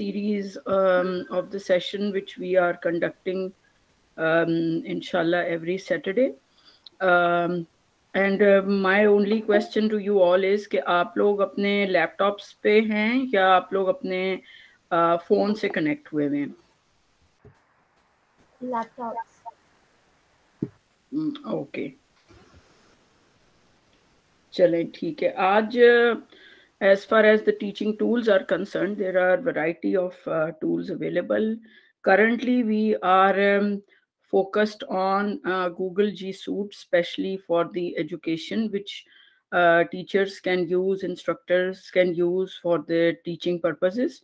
series of the session which we are conducting inshallah every Saturday. And my only question to you all is कि आप लोग अपने laptops पे हैं या आप लोग अपने फोन से कनेक्ट हुए हैं? Laptops. ओके, चलें ठीक है. आज as far as the teaching tools are concerned, there are variety of tools available. Currently, we are focused on Google G Suite, especially for the education, which teachers can use, instructors can use for their teaching purposes.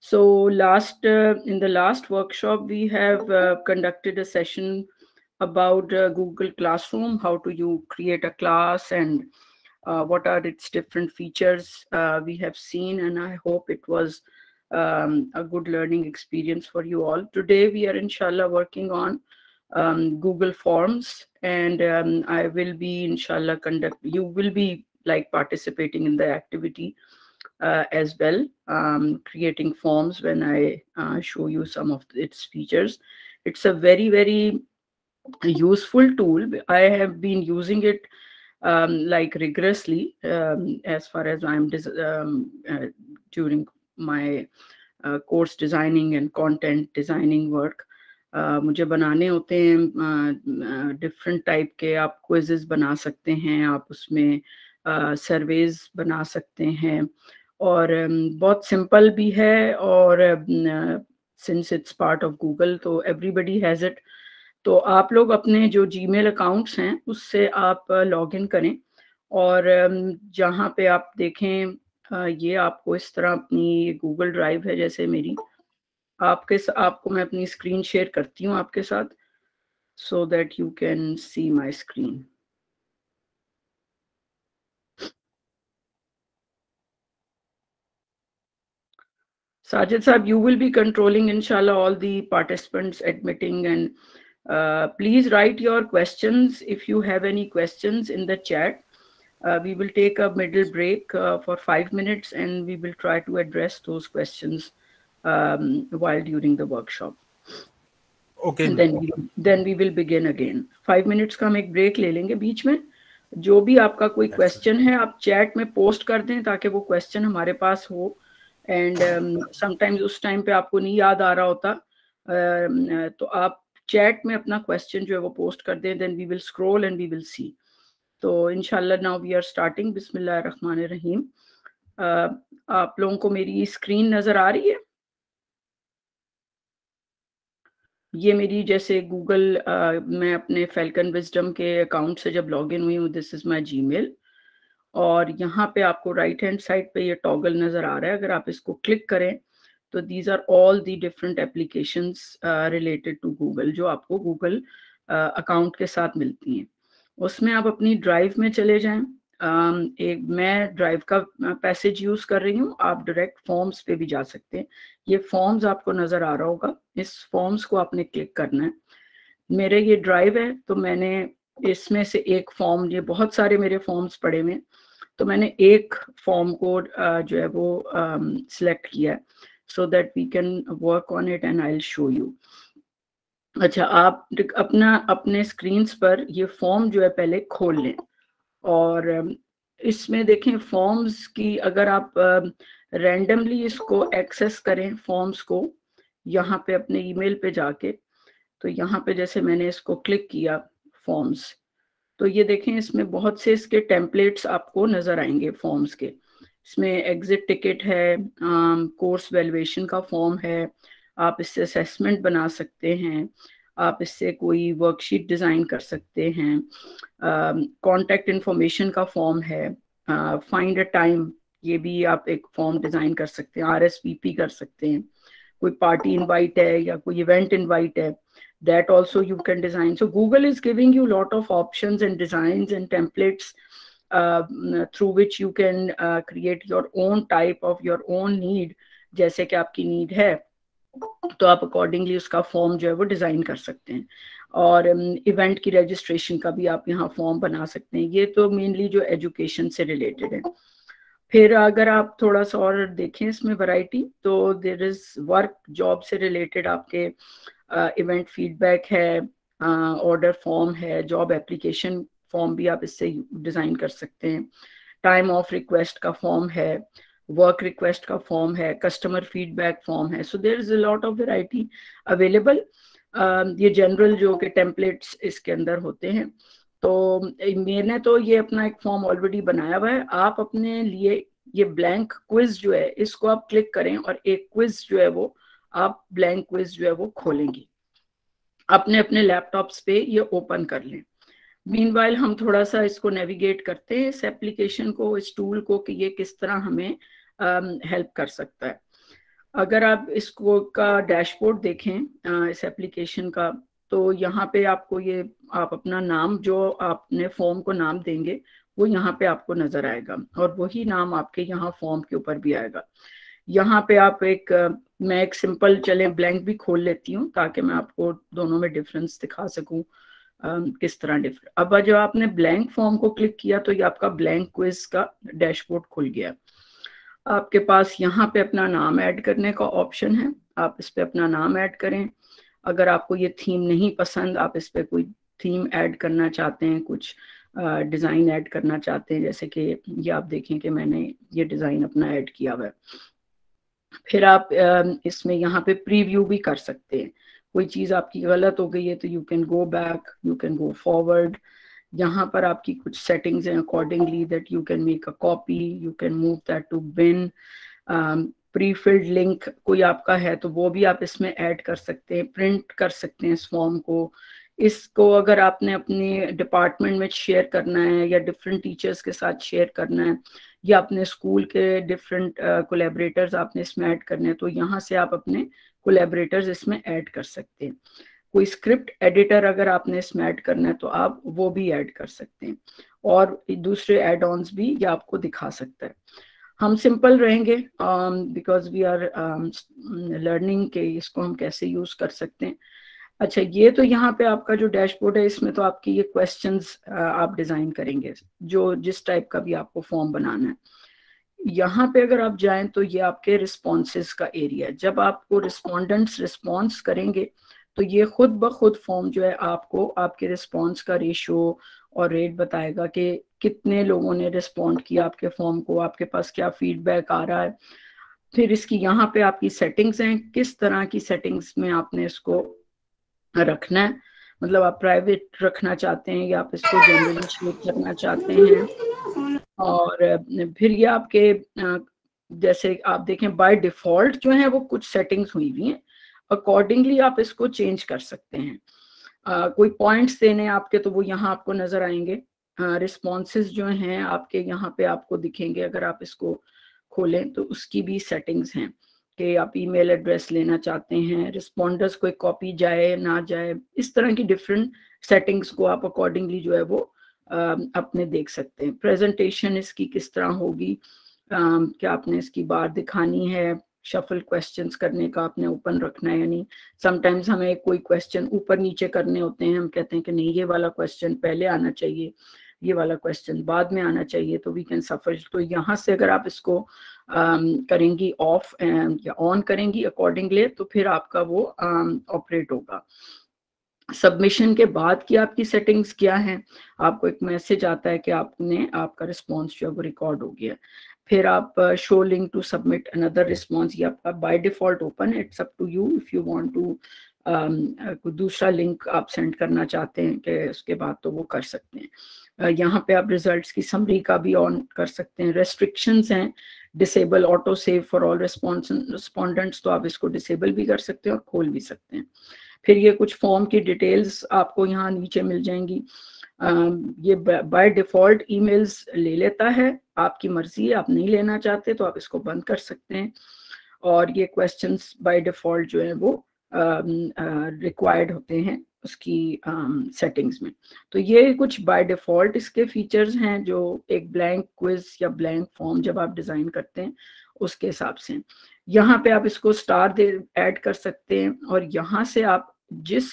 So in the last workshop, we have conducted a session about Google Classroom, how to you create a class and what are its different features we have seen, and I hope it was a good learning experience for you all. Today we are inshallah working on Google Forms, and I will be inshallah you will be like participating in the activity as well, creating forms when I show you some of its features. It's a very, very useful tool. I have been using it like rigorously as far as I'm during my course designing and content designing work. मुझे बनाने होते हैं different type के. आप quizzes बना सकते हैं, आप उसमें सर्वेज बना सकते हैं, और बहुत सिंपल भी है. और since it's part of Google तो एवरीबडी हैज़ इट. तो आप लोग अपने जो जीमेल अकाउंट्स हैं उससे आप लॉग इन करें, और जहाँ पे आप देखें ये आपको इस तरह अपनी गूगल ड्राइव है जैसे मेरी, आपको मैं अपनी स्क्रीन शेयर करती हूँ आपके साथ, so that you can see my screen. Sajid Saab, you will be controlling inshallah all the participants admitting, and please write your questions if you have any questions in the chat. We will take a middle break for 5 minutes, and we will try to address those questions while during the workshop. Okay. And then we will begin again. 5 minutes का हम एक break ले लेंगे बीच में. जो भी आपका कोई question है आप chat में post कर दें ताकि वो question हमारे पास हो. And sometimes उस time पे आपको नहीं याद आ रहा होता, तो आप chat में अपना question जो है वो post कर दें. Then we will scroll and we will see. तो इंशाल्लाह now we are starting. बिस्मिल्लाहिर्रहमानिर्रहीम. आप लोगों को मेरी स्क्रीन नजर आ रही है? ये मेरी जैसे गूगल मैं अपने फैल्कन विजडम के अकाउंट से जब लॉगिन हुई हूँ, दिस इज माय जीमेल, और यहाँ पे आपको राइट हैंड साइड पे ये टॉगल नजर आ रहा है. अगर आप इसको क्लिक करें तो these are all the different applications related to Google जो आपको गूगल अकाउंट के साथ मिलती हैं. उसमें आप अपनी ड्राइव में चले जाएं. मैं ड्राइव का पैसेज यूज कर रही हूँ, आप डायरेक्ट फॉर्म्स पे भी जा सकते हैं. ये फॉर्म्स आपको नजर आ रहा होगा, इस फॉर्म्स को आपने क्लिक करना है. मेरे ये ड्राइव है तो मैंने इसमें से एक फॉर्म, ये बहुत सारे मेरे फॉर्म्स पड़े हुए हैं, तो मैंने एक फॉर्म को जो है वो सिलेक्ट किया है so that we can work on it and I will show you. अच्छा, आप अपने स्क्रीन्स पर ये फॉर्म जो है पहले खोल लें, और इसमें देखें फॉर्म्स की अगर आप रैंडमली इसको एक्सेस करें फॉर्म्स को यहाँ पे अपने ईमेल पे जाके, तो यहाँ पे जैसे मैंने इसको क्लिक किया फॉर्म्स, तो ये देखें इसमें बहुत से इसके टेम्पलेट्स आपको नजर आएंगे फॉर्म्स के. इसमें एग्जिट टिकट है, कोर्स वैल्यूएशन का फॉर्म है, आप इससे असेसमेंट बना सकते हैं, आप इससे कोई वर्कशीट डिज़ाइन कर सकते हैं, कॉन्टैक्ट इन्फॉर्मेशन का फॉर्म है, फाइंड अ टाइम, ये भी आप एक फॉर्म डिज़ाइन कर सकते हैं, RSVP कर सकते हैं, कोई पार्टी इनवाइट है या कोई इवेंट इनवाइट है, that also you can design. So Google is giving you a lot of options and designs and templates through which you can create your own type of your own need. जैसे कि आपकी need है तो आप accordingly उसका form जो है वो डिज़ाइन कर सकते हैं. और इवेंट की रजिस्ट्रेशन का भी आप यहाँ फॉर्म बना सकते हैं. ये तो मेनली जो एजुकेशन से रिलेटेड है. फिर अगर आप थोड़ा सा और देखें इसमें वैरायटी, तो देयर इज वर्क, जॉब से रिलेटेड आपके इवेंट फीडबैक है, ऑर्डर फॉर्म है, जॉब एप्लीकेशन फॉर्म भी आप इससे डिज़ाइन कर सकते हैं, टाइम ऑफ रिक्वेस्ट का फॉर्म है, वर्क रिक्वेस्ट का फॉर्म है, कस्टमर फीडबैक फॉर्म है। So there is a lot of variety available. ये जनरल जो कि टेम्पलेट्स इसके अंदर होते हैं। तो मैंने तो ये अपना एक फॉर्म ऑलरेडी बनाया हुआ है। आप अपने लिए ये ब्लैंक क्विज जो है इसको आप क्लिक करें और एक क्विज जो है वो आप ब्लैंक क्विज जो है वो खोलेंगी, अपने अपने लैपटॉप्स पे ये ओपन कर लें। मीनवाइल हम थोड़ा सा इसको नेविगेट करते हैं, इस एप्लीकेशन को, इस टूल को, कि ये किस तरह हमें हेल्प कर सकता है। अगर आप इसको का डैशबोर्ड देखें इस एप्लीकेशन का, तो यहाँ पे आपको ये, आप अपना नाम जो आपने फॉर्म को नाम देंगे वो यहाँ पे आपको नजर आएगा, और वही नाम आपके यहाँ फॉर्म के ऊपर भी आएगा। यहाँ पे आप एक मैं एक सिंपल चले ब्लैंक भी खोल लेती हूँ ताकि मैं आपको दोनों में डिफरेंस दिखा सकूं किस तरह डिफरेंट। अब जब आपने ब्लैंक फॉर्म को क्लिक किया तो ये आपका ब्लैंक क्विज का डैशबोर्ड खुल गया। आपके पास यहाँ पे अपना नाम ऐड करने का ऑप्शन है, आप इस पे अपना नाम ऐड करें। अगर आपको ये थीम नहीं पसंद, आप इस पे कोई थीम ऐड करना चाहते हैं, कुछ डिज़ाइन ऐड करना चाहते हैं, जैसे कि ये आप देखें कि मैंने ये डिज़ाइन अपना ऐड किया हुआ है। फिर आप इसमें यहाँ पे प्रीव्यू भी कर सकते हैं। कोई चीज़ आपकी गलत हो गई है तो you can go back, you can go forward. यहाँ पर आपकी कुछ सेटिंग्स हैं accordingly that you can make a copy, you can move that to bin. Prefilled link कोई आपका है तो वो भी आप इसमें ऐड कर सकते हैं, प्रिंट कर सकते हैं इस फॉर्म को। इसको अगर आपने अपने डिपार्टमेंट में शेयर करना है या डिफरेंट टीचर्स के साथ शेयर करना है या अपने स्कूल के डिफरेंट कोलैबोरेटर्स आपने इसमें ऐड करने हैं, तो यहाँ से आप अपने कोलैबोरेटर्स इसमें ऐड कर सकते हैं। कोई स्क्रिप्ट एडिटर अगर आपने इसमें ऐड करना है तो आप वो भी ऐड कर सकते हैं, और दूसरे एड ऑन्स भी ये आपको दिखा सकता है। हम सिंपल रहेंगे बिकॉज वी आर लर्निंग के इसको हम कैसे यूज कर सकते हैं। अच्छा, ये तो यहाँ पे आपका जो डैशबोर्ड है इसमें तो आपकी ये क्वेश्चंस आप डिजाइन करेंगे जो जिस टाइप का भी आपको फॉर्म बनाना है। यहाँ पे अगर आप जाएं तो ये आपके रिस्पॉन्सेज का एरिया है। जब आपको रिस्पोंडेंट्स रिस्पॉन्स करेंगे तो ये खुद ब खुद फॉर्म जो है आपको आपके रिस्पॉन्स का रेशो और रेट बताएगा कि कितने लोगों ने रिस्पॉन्ड किया आपके फॉर्म को, आपके पास क्या फीडबैक आ रहा है। फिर इसकी यहाँ पे आपकी सेटिंग्स हैं, किस तरह की सेटिंग्स में आपने इसको रखना है, मतलब आप प्राइवेट रखना चाहते हैं या आप इसको जनरली शेयर करना चाहते हैं। और फिर ये आपके जैसे आप देखें बाय डिफॉल्ट जो है वो कुछ सेटिंग्स हुई हुई हैं, अकॉर्डिंगली आप इसको चेंज कर सकते हैं। कोई पॉइंट्स देने आपके तो वो यहाँ आपको नजर आएंगे। रिस्पॉन्सेज जो हैं आपके यहाँ पे आपको दिखेंगे, अगर आप इसको खोलें तो उसकी भी सेटिंग्स हैं कि आप ईमेल एड्रेस लेना चाहते हैं, रिस्पॉन्डर्स को एक कॉपी जाए ना जाए, इस तरह की डिफरेंट सेटिंग्स को आप अकॉर्डिंगली जो है वो अपने देख सकते हैं। प्रेजेंटेशन इसकी किस तरह होगी, क्या आपने इसकी बार दिखानी है, शफल क्वेश्चंस करने का आपने ओपन रखना है, यानी समटाइम्स हमें कोई क्वेश्चन ऊपर नीचे करने होते हैं, हम कहते हैं कि नहीं ये वाला क्वेश्चन पहले आना चाहिए, ये वाला क्वेश्चन बाद में आना चाहिए, तो वी कैन सफल। तो यहाँ से अगर आप इसको करेंगी ऑफ या ऑन करेंगी अकॉर्डिंगली तो फिर आपका वो ऑपरेट होगा। सबमिशन के बाद की आपकी सेटिंग्स क्या हैं, आपको एक मैसेज आता है कि आपने आपका रिस्पॉन्स जो है वो रिकॉर्ड हो गया। फिर आप show link to submit another response, ये आपका बाय डिफॉल्ट ओपन है, it's up to you if you want to कोई दूसरा लिंक आप सेंड करना चाहते हैं कि उसके बाद तो वो कर सकते हैं। यहाँ पे आप रिजल्ट्स की समरी का भी ऑन कर सकते हैं। रेस्ट्रिक्शंस हैं, disable auto save for all respondents, तो आप इसको डिसेबल भी कर सकते हैं और खोल भी सकते हैं। फिर ये कुछ फॉर्म की डिटेल्स आपको यहाँ नीचे मिल जाएंगी। ये बाय डिफॉल्ट ईमेल्स ले लेता है, आपकी मर्जी है, आप नहीं लेना चाहते तो आप इसको बंद कर सकते हैं। और ये क्वेश्चंस बाय डिफॉल्ट जो है वो रिक्वायर्ड होते हैं उसकी सेटिंग्स में। तो ये कुछ बाय डिफॉल्ट इसके फीचर्स हैं जो एक ब्लैंक क्विज या ब्लैंक फॉर्म जब आप डिजाइन करते हैं उसके हिसाब से। यहाँ पे आप इसको स्टार दे ऐड कर सकते हैं और यहाँ से आप जिस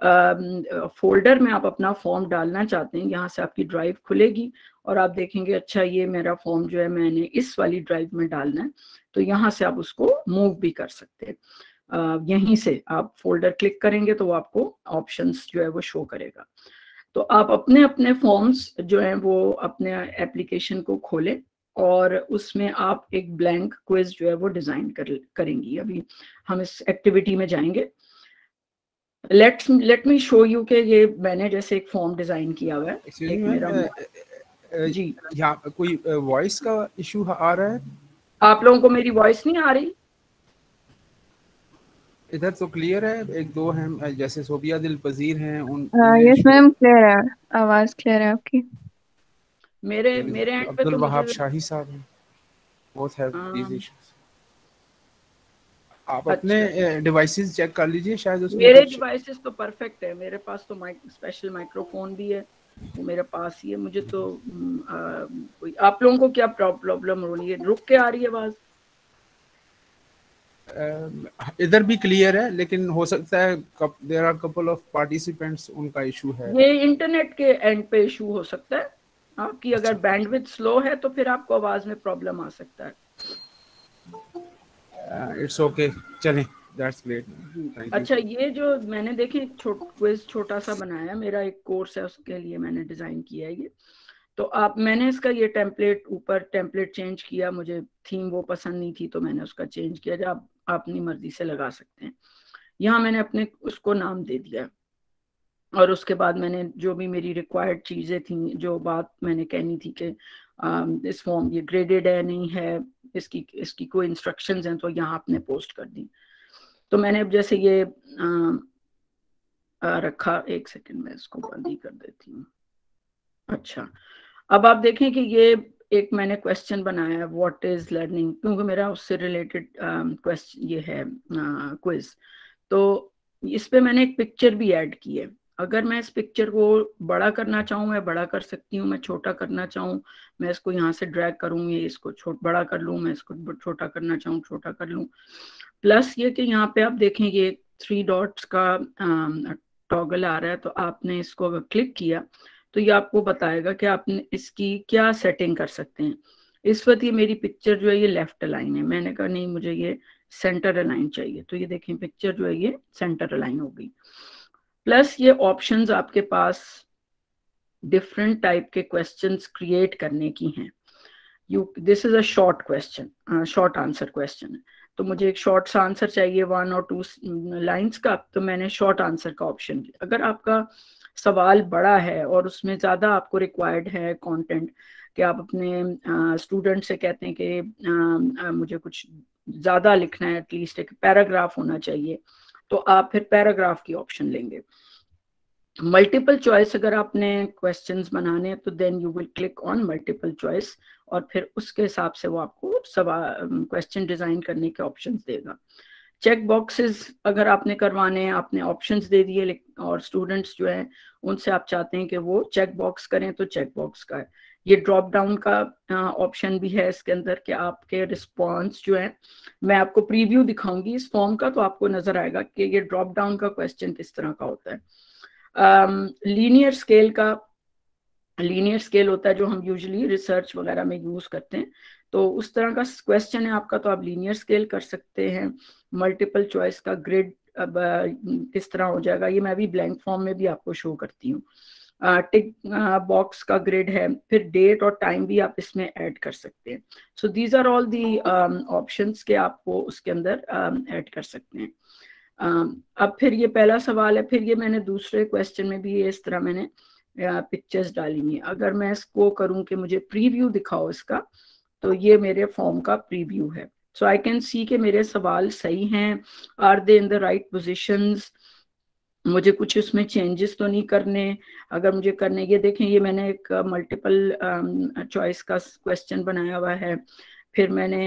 फोल्डर में आप अपना फॉर्म डालना चाहते हैं, यहाँ से आपकी ड्राइव खुलेगी और आप देखेंगे अच्छा ये मेरा फॉर्म जो है मैंने इस वाली ड्राइव में डालना है, तो यहाँ से आप उसको मूव भी कर सकते हैं। यहीं से आप फोल्डर क्लिक करेंगे तो वो आपको ऑप्शंस जो है वो शो करेगा। तो आप अपने अपने फॉर्म्स जो हैं वो अपने एप्लीकेशन को खोलें और उसमें आप एक ब्लैंक क्विज जो है वो डिजाइन करेंगी। अभी हम इस एक्टिविटी में जाएंगे। लेट मी शो यू के ये मैंने जैसे एक फॉर्म डिजाइन किया हुआ है। एक मेरा जी यहाँ कोई वॉइस का इशू आ रहा है? आप लोगों को मेरी वॉइस नहीं आ रही? इधर तो क्लियर है, एक दो हैं जैसे सोबिया दिल पजीर हैं उन यस मैम, क्लियर है, आवाज क्लियर है आपकी। मेरे एंड पे अब्दुल तो वहाब मुझे शाही साहब हैं, both have these issues। आप अच्छा, अपने डिवाइसेस चेक कर लीजिए, शायद उसमें मेरे कुछ डिवाइसेस तो परफेक्ट है। मेरे पास तो स्पेशल माइक्रोफोन भी है, वो मेरे पास ही है। मुझे तो कोई, आप लोगों को क्या प्रॉब्लम हो रही है? रुक के आ रही है आवाज? इधर भी क्लियर है, लेकिन हो सकता है there are couple of participants उनका इशू है। ये इंटरनेट के एंड पे इशू हो सकता है आपकी। अगर बैंडविड्थ स्लो है तो फिर आपको आवाज में प्रॉब्लम आ सकता है। इट्स ओके, चलें, दैट्स ग्रेट। अच्छा, ये जो मैंने देखे क्विज छोटा सा बनाया, मेरा एक कोर्स है उसके लिए मैंने डिजाइन किया है ये। तो मैंने इसका ये टेम्पलेट चेंज किया, मुझे थीम वो पसंद नहीं थी तो मैंने उसका चेंज किया। जो आप अपनी मर्जी से लगा सकते हैं। यहाँ मैंने अपने उसको नाम दे दिया और उसके बाद मैंने जो भी मेरी रिक्वायर्ड चीजें थी, जो बात मैंने कहनी थी कि इस फॉर्म ये ग्रेडेड है नहीं है, इसकी कोई इंस्ट्रक्शंस हैं, तो यहाँ आपने पोस्ट कर दी। तो मैंने अब जैसे ये रखा, एक सेकंड में इसको बंद ही कर देती हूँ। अच्छा, अब आप देखें कि ये एक मैंने क्वेश्चन बनाया है, व्हाट इज लर्निंग, क्योंकि मेरा उससे रिलेटेड क्वेश्चन ये है क्विज। तो इस पे मैंने एक पिक्चर भी ऐड की है। अगर मैं इस पिक्चर को बड़ा करना चाहूँ मैं बड़ा कर सकती हूँ, मैं छोटा करना चाहूँ मैं इसको यहाँ से ड्रैग करूँ, ये इसको बड़ा कर लूँ, मैं इसको छोटा करना चाहूँ छोटा कर लूँ। प्लस ये कि यहाँ पे आप देखें ये 3 डॉट्स का टॉगल आ रहा है, तो आपने इसको अगर क्लिक किया तो ये आपको बताएगा कि आपने इसकी क्या सेटिंग कर सकते हैं। इस वक्त ये मेरी पिक्चर जो है ये लेफ्ट अलाइन है, मैंने कहा नहीं मुझे ये सेंटर अलाइन चाहिए, तो ये देखें पिक्चर जो है ये सेंटर अलाइन हो गई। प्लस ये ऑप्शंस आपके पास डिफरेंट टाइप के क्वेश्चंस क्रिएट करने की हैं। This is a short question, short answer question है, तो मुझे एक शॉर्ट सा आंसर चाहिए 1 और 2 लाइंस का, तो मैंने शॉर्ट आंसर का ऑप्शन किया। अगर आपका सवाल बड़ा है और उसमें ज़्यादा आपको रिक्वायर्ड है कंटेंट, कि आप अपने स्टूडेंट से कहते हैं कि मुझे कुछ ज़्यादा लिखना है, एटलीस्ट एक पैराग्राफ होना चाहिए, तो आप फिर पैराग्राफ की ऑप्शन लेंगे। मल्टीपल चॉइस अगर आपने क्वेश्चंस बनाने हैं तो then you will click on multiple choice और फिर उसके हिसाब से वो आपको क्वेश्चन डिजाइन करने के ऑप्शंस देगा। चेक बॉक्सेस अगर आपने करवाने हैं, आपने ऑप्शंस दे दिए और स्टूडेंट्स जो हैं उनसे आप चाहते हैं कि वो चेक बॉक्स करें, तो चेक बॉक्स का है। ये ड्रॉप डाउन का ऑप्शन भी है इसके अंदर कि आपके रिस्पॉन्स जो है, मैं आपको प्रीव्यू दिखाऊंगी इस फॉर्म का तो आपको नजर आएगा कि ये ड्रॉप डाउन का क्वेश्चन किस तरह का होता है। लीनियर स्केल होता है जो हम यूजुअली रिसर्च वगैरह में यूज करते हैं, तो उस तरह का क्वेश्चन है आपका, तो आप लीनियर स्केल कर सकते हैं। मल्टीपल चॉइस का ग्रिड अब किस तरह हो जाएगा, ये मैं अभी ब्लैंक फॉर्म में भी आपको शो करती हूँ। टिक बॉक्स का ग्रिड है, फिर डेट और टाइम भी आप इसमें ऐड कर सकते हैं। So these are all the options के आपको उसके अंदर ऐड कर सकते हैं। अब फिर ये पहला सवाल है, फिर ये मैंने दूसरे क्वेश्चन में भी इस तरह मैंने पिक्चर्स डाली हुई। अगर मैं इसको करूं कि मुझे प्रीव्यू दिखाओ इसका, तो ये मेरे फॉर्म का प्रीव्यू है। सो आई कैन सी कि मेरे सवाल सही हैं, are they in the right positions, मुझे कुछ इसमें चेंजेस तो नहीं करने। अगर मुझे करने, ये देखें ये मैंने एक मल्टीपल चॉइस का क्वेश्चन बनाया हुआ है, फिर मैंने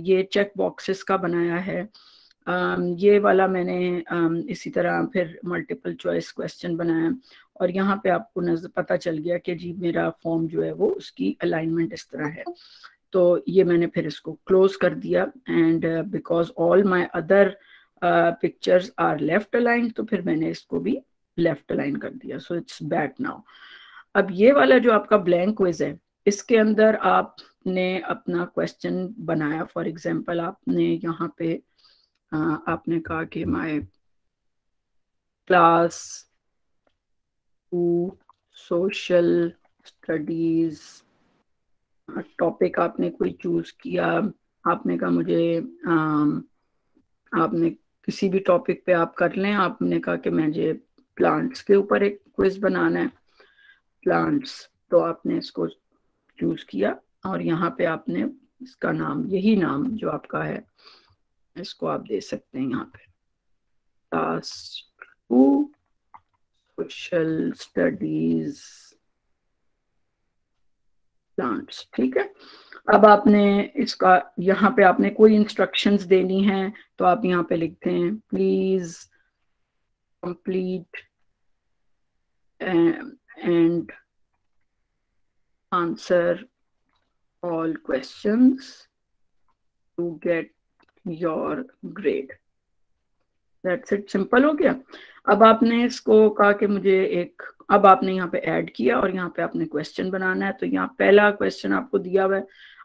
ये चेक बॉक्सेस का बनाया है, ये वाला मैंने इसी तरह फिर मल्टीपल चॉइस क्वेश्चन बनाया, और यहाँ पे आपको पता चल गया कि जी मेरा फॉर्म जो है वो उसकी अलाइनमेंट इस तरह है। तो ये मैंने फिर इसको क्लोज कर दिया, and because all my other pictures are left aligned, तो फिर मैंने इसको भी लेफ्ट अलाइन कर दिया, सो इट्स बैक नाउ। अब ये वाला जो आपका ब्लैंक क्विज है, इसके अंदर आपने अपना क्वेश्चन बनाया। फॉर एग्जांपल आपने यहाँ पे आपने कहा कि my class 2 social studies, topic आपने कोई चूज किया, आपने कहा मुझे आपने किसी भी टॉपिक पे आप कर लें, आपने कहा कि मुझे प्लांट्स के ऊपर एक क्विज बनाना है, प्लांट्स, तो आपने इसको चूज किया और यहाँ पे आपने इसका नाम, यही नाम जो आपका है, इसको आप दे सकते हैं यहाँ पे, क्लास 2 सोशल स्टडीज प्लांट्स। ठीक है, अब आपने इसका यहाँ पे आपने कोई इंस्ट्रक्शंस देनी है तो आप यहाँ पे लिखते हैं please complete and answer all questions to get your grade. That's it, simple हो गया। अब आपने इसको कहा कि मुझे एक, अब आपने यहाँ पे ऐड किया और यहाँ पे आपने क्वेश्चन बनाना है। तो यहाँ पहला क्वेश्चन आपको दिया हुआ है,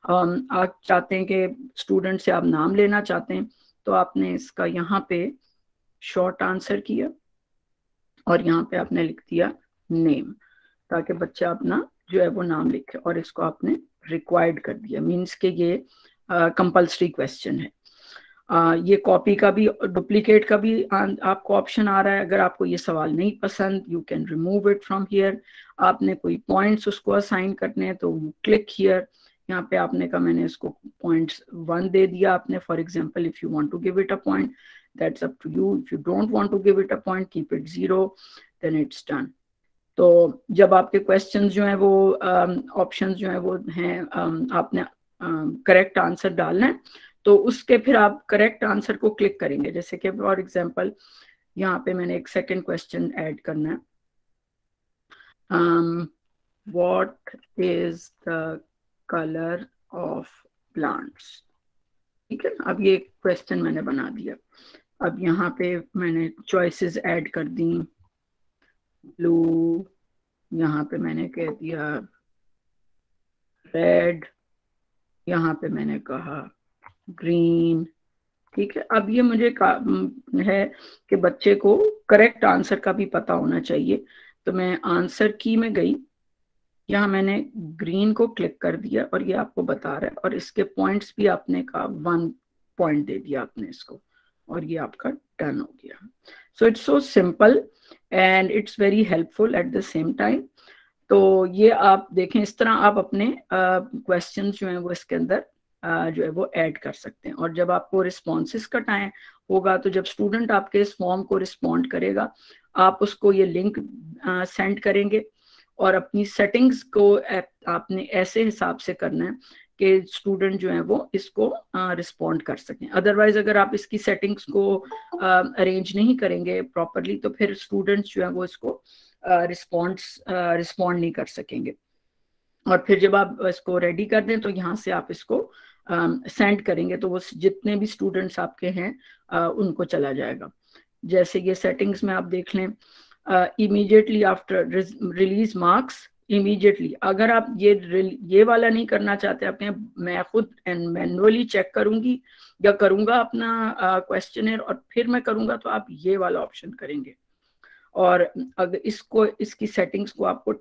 आप चाहते हैं कि स्टूडेंट से आप नाम लेना चाहते हैं, तो आपने इसका यहाँ पे शॉर्ट आंसर किया और यहाँ पे आपने लिख दिया नेम, ताकि बच्चा अपना जो है वो नाम लिखे, और इसको आपने रिक्वायर्ड कर दिया, मीन्स के ये कंपल्सरी क्वेश्चन है। ये कॉपी का भी, डुप्लीकेट का भी आपको ऑप्शन आ रहा है। अगर आपको ये सवाल नहीं पसंद, you can remove it from here. आपने कोई पॉइंट्स उसको असाइन करने हैं तो क्लिक हियर, यहाँ पे आपने कहा मैंने इसको पॉइंट्स 1 दे दिया आपने, for example if you want to give it a point that's up to you, if you don't want to give it a point keep it 0, then it's done. तो जब आपके क्वेश्चंस जो हैं वो ऑप्शंस जो हैं वो हैं, आपने करेक्ट आंसर डालना है, तो उसके फिर आप करेक्ट आंसर को क्लिक करेंगे। जैसे कि फॉर एग्जांपल यहाँ पे मैंने एक सेकंड क्वेश्चन ऐड करना है, what is the colour of plants. ठीक है, अब ये क्वेश्चन मैंने बना दिया। अब यहाँ पे मैंने चॉइसेस ऐड कर दी, ब्लू, यहाँ पे मैंने कह दिया रेड, यहाँ पे मैंने कहा ग्रीन। ठीक है, अब ये मुझे है कि बच्चे को करेक्ट आंसर का भी पता होना चाहिए, तो मैं आंसर की में गई, यहाँ मैंने ग्रीन को क्लिक कर दिया और ये आपको बता रहा है, और इसके पॉइंट्स भी आपने कहा 1 पॉइंट दे दिया आपने इसको, और ये आपका डन हो गया। So it's so simple and it's very helpful at the same time. तो ये आप देखें, इस तरह आप अपने क्वेश्चंस जो हैं वो इसके अंदर जो है वो ऐड कर सकते हैं। और जब आपको रिस्पॉन्सेस का टाइम होगा, तो जब स्टूडेंट आपके इस फॉर्म को रिस्पॉन्ड करेगा, आप उसको ये लिंक सेंड करेंगे, और अपनी सेटिंग्स को आपने ऐसे हिसाब से करना है कि स्टूडेंट जो है वो इसको रिस्पॉन्ड कर सकें। अदरवाइज अगर आप इसकी सेटिंग्स को अरेंज नहीं करेंगे प्रॉपरली, तो फिर स्टूडेंट्स जो है वो इसको रिस्पॉन्ड नहीं कर सकेंगे। और फिर जब आप इसको रेडी कर दें, तो यहाँ से आप इसको सेंड करेंगे, तो वो जितने भी स्टूडेंट्स आपके हैं उनको चला जाएगा। जैसे ये सेटिंग्स में आप देख लें, immediately after release marks, immediately, अगर आप ये वाला नहीं करना चाहते, आप कहें मैं खुद मैनुअली चेक करूंगी या करूंगा अपना क्वेश्चनर और फिर मैं करूंगा, तो आप ये वाला ऑप्शन करेंगे। और अगर इसकी सेटिंग्स को आपको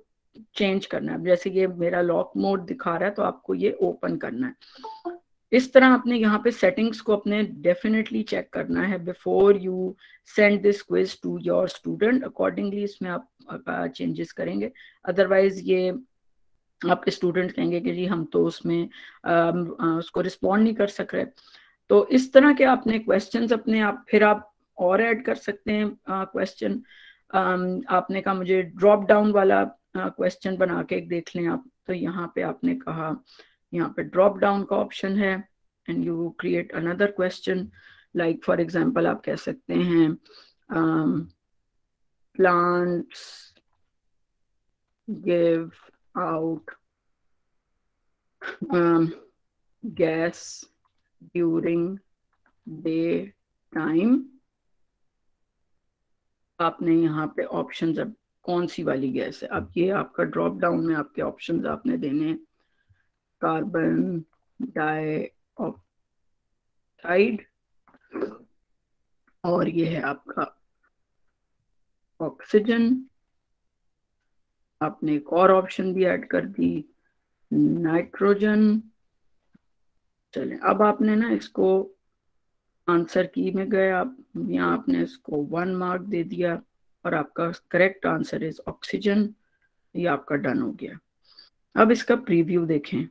चेंज करना है, जैसे ये मेरा लॉक मोड दिखा रहा है, तो आपको ये ओपन करना है। इस तरह आपने यहाँ पे सेटिंग्स को अपने डेफिनेटली चेक करना है before you send this quiz to your student. Accordingly इसमें आप चेंजेस करेंगे, अदरवाइज ये आपके स्टूडेंट कहेंगे कि जी हम तो उसमें उसको रिस्पॉन्ड नहीं कर सक रहे। तो इस तरह के आपने क्वेश्चंस अपने आप फिर आप और ऐड कर सकते हैं क्वेश्चन। आपने कहा मुझे ड्रॉप डाउन वाला क्वेश्चन बना के देख लें आप, तो यहाँ पे आपने कहा यहाँ पे ड्रॉप डाउन का ऑप्शन है, and you create another question, like for example आप कह सकते हैं plants give out gas during day time आपने यहाँ पे ऑप्शंस, अब कौन सी वाली गैस है, अब ये आपका ड्रॉप डाउन में आपके ऑप्शंस आपने देने हैं, कार्बन डाइऑक्साइड, और ये है आपका ऑक्सीजन। आपने एक और ऑप्शन भी ऐड कर दी, नाइट्रोजन। चलें, अब आपने ना इसको आंसर की में गए आप, यहाँ आपने इसको 1 मार्क दे दिया और आपका करेक्ट आंसर इज ऑक्सीजन। ये आपका डन हो गया। अब इसका प्रीव्यू देखें।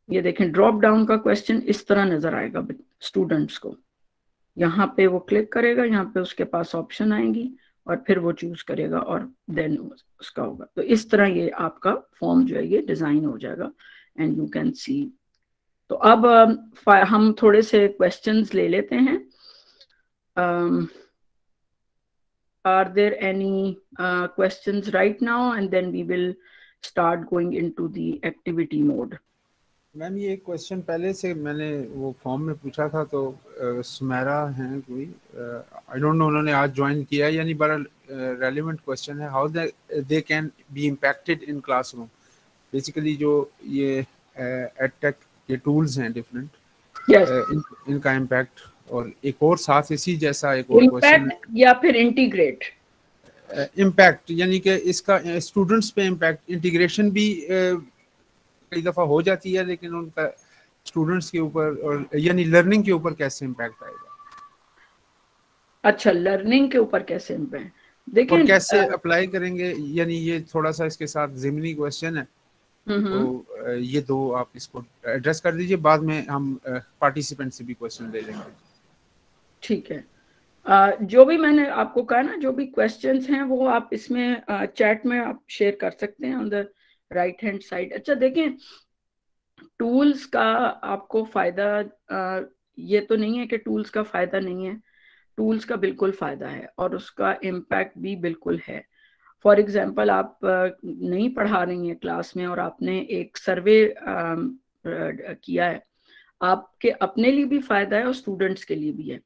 ये देखें, ड्रॉप डाउन का क्वेश्चन इस तरह नजर आएगा स्टूडेंट्स को। यहाँ पे वो क्लिक करेगा, यहाँ पे उसके पास ऑप्शन आएंगी और फिर वो चूज करेगा और देन उसका होगा। तो इस तरह ये आपका फॉर्म जो है ये डिजाइन हो जाएगा एंड यू कैन सी। तो अब हम थोड़े से क्वेश्चंस ले लेते हैं। Are there any questions right now, and then we will start going into the activity mode. Ma'am ये एक क्वेश्चन पहले से मैंने वो फॉर्म में पूछा था, तो सुमेरा हैं कोई, आई डोंट नो उन्होंने आज ज्वाइन किया है या नहीं, बड़ा रेलेवेंट क्वेश्चन है। How they can be impacted in classroom. Basically जो ये एडटेक के टूल्स हैं डिफरेंट, इनका इम्पैक्ट, और एक और साथ इसी जैसा एक और क्वेश्चन या फिर इंटीग्रेट इम्पैक्ट, यानी कि इसका स्टूडेंट्स पे इम्पैक्ट, इंटीग्रेशन भी कई दफा हो जाती है, लेकिन उनका स्टूडेंट्स के ऊपर और यानी लर्निंग के ऊपर कैसे इम्पैक्ट आएगा। अच्छा, लर्निंग के ऊपर कैसे इम्पैक्ट, देखिए और कैसे अप्लाई करेंगे, यानी ये थोड़ा सा इसके साथ ज़िमनी क्वेश्चन है। तो ये दो आप इसको एड्रेस कर दीजिए, बाद में हम पार्टिसिपेंट से भी क्वेश्चन ले लेंगे। ठीक है। जो भी मैंने आपको कहा ना, जो भी क्वेश्चंस हैं वो आप इसमें चैट में आप शेयर कर सकते हैं on the right hand side. अच्छा देखें, टूल्स का आपको फायदा ये तो नहीं है कि टूल्स का फायदा नहीं है, टूल्स का बिल्कुल फायदा है और उसका इम्पैक्ट भी बिल्कुल है। फॉर एग्जाम्पल, आप नहीं पढ़ा रही हैं क्लास में और आपने एक सर्वे किया है, आपके अपने लिए भी फायदा है और स्टूडेंट्स के लिए भी है।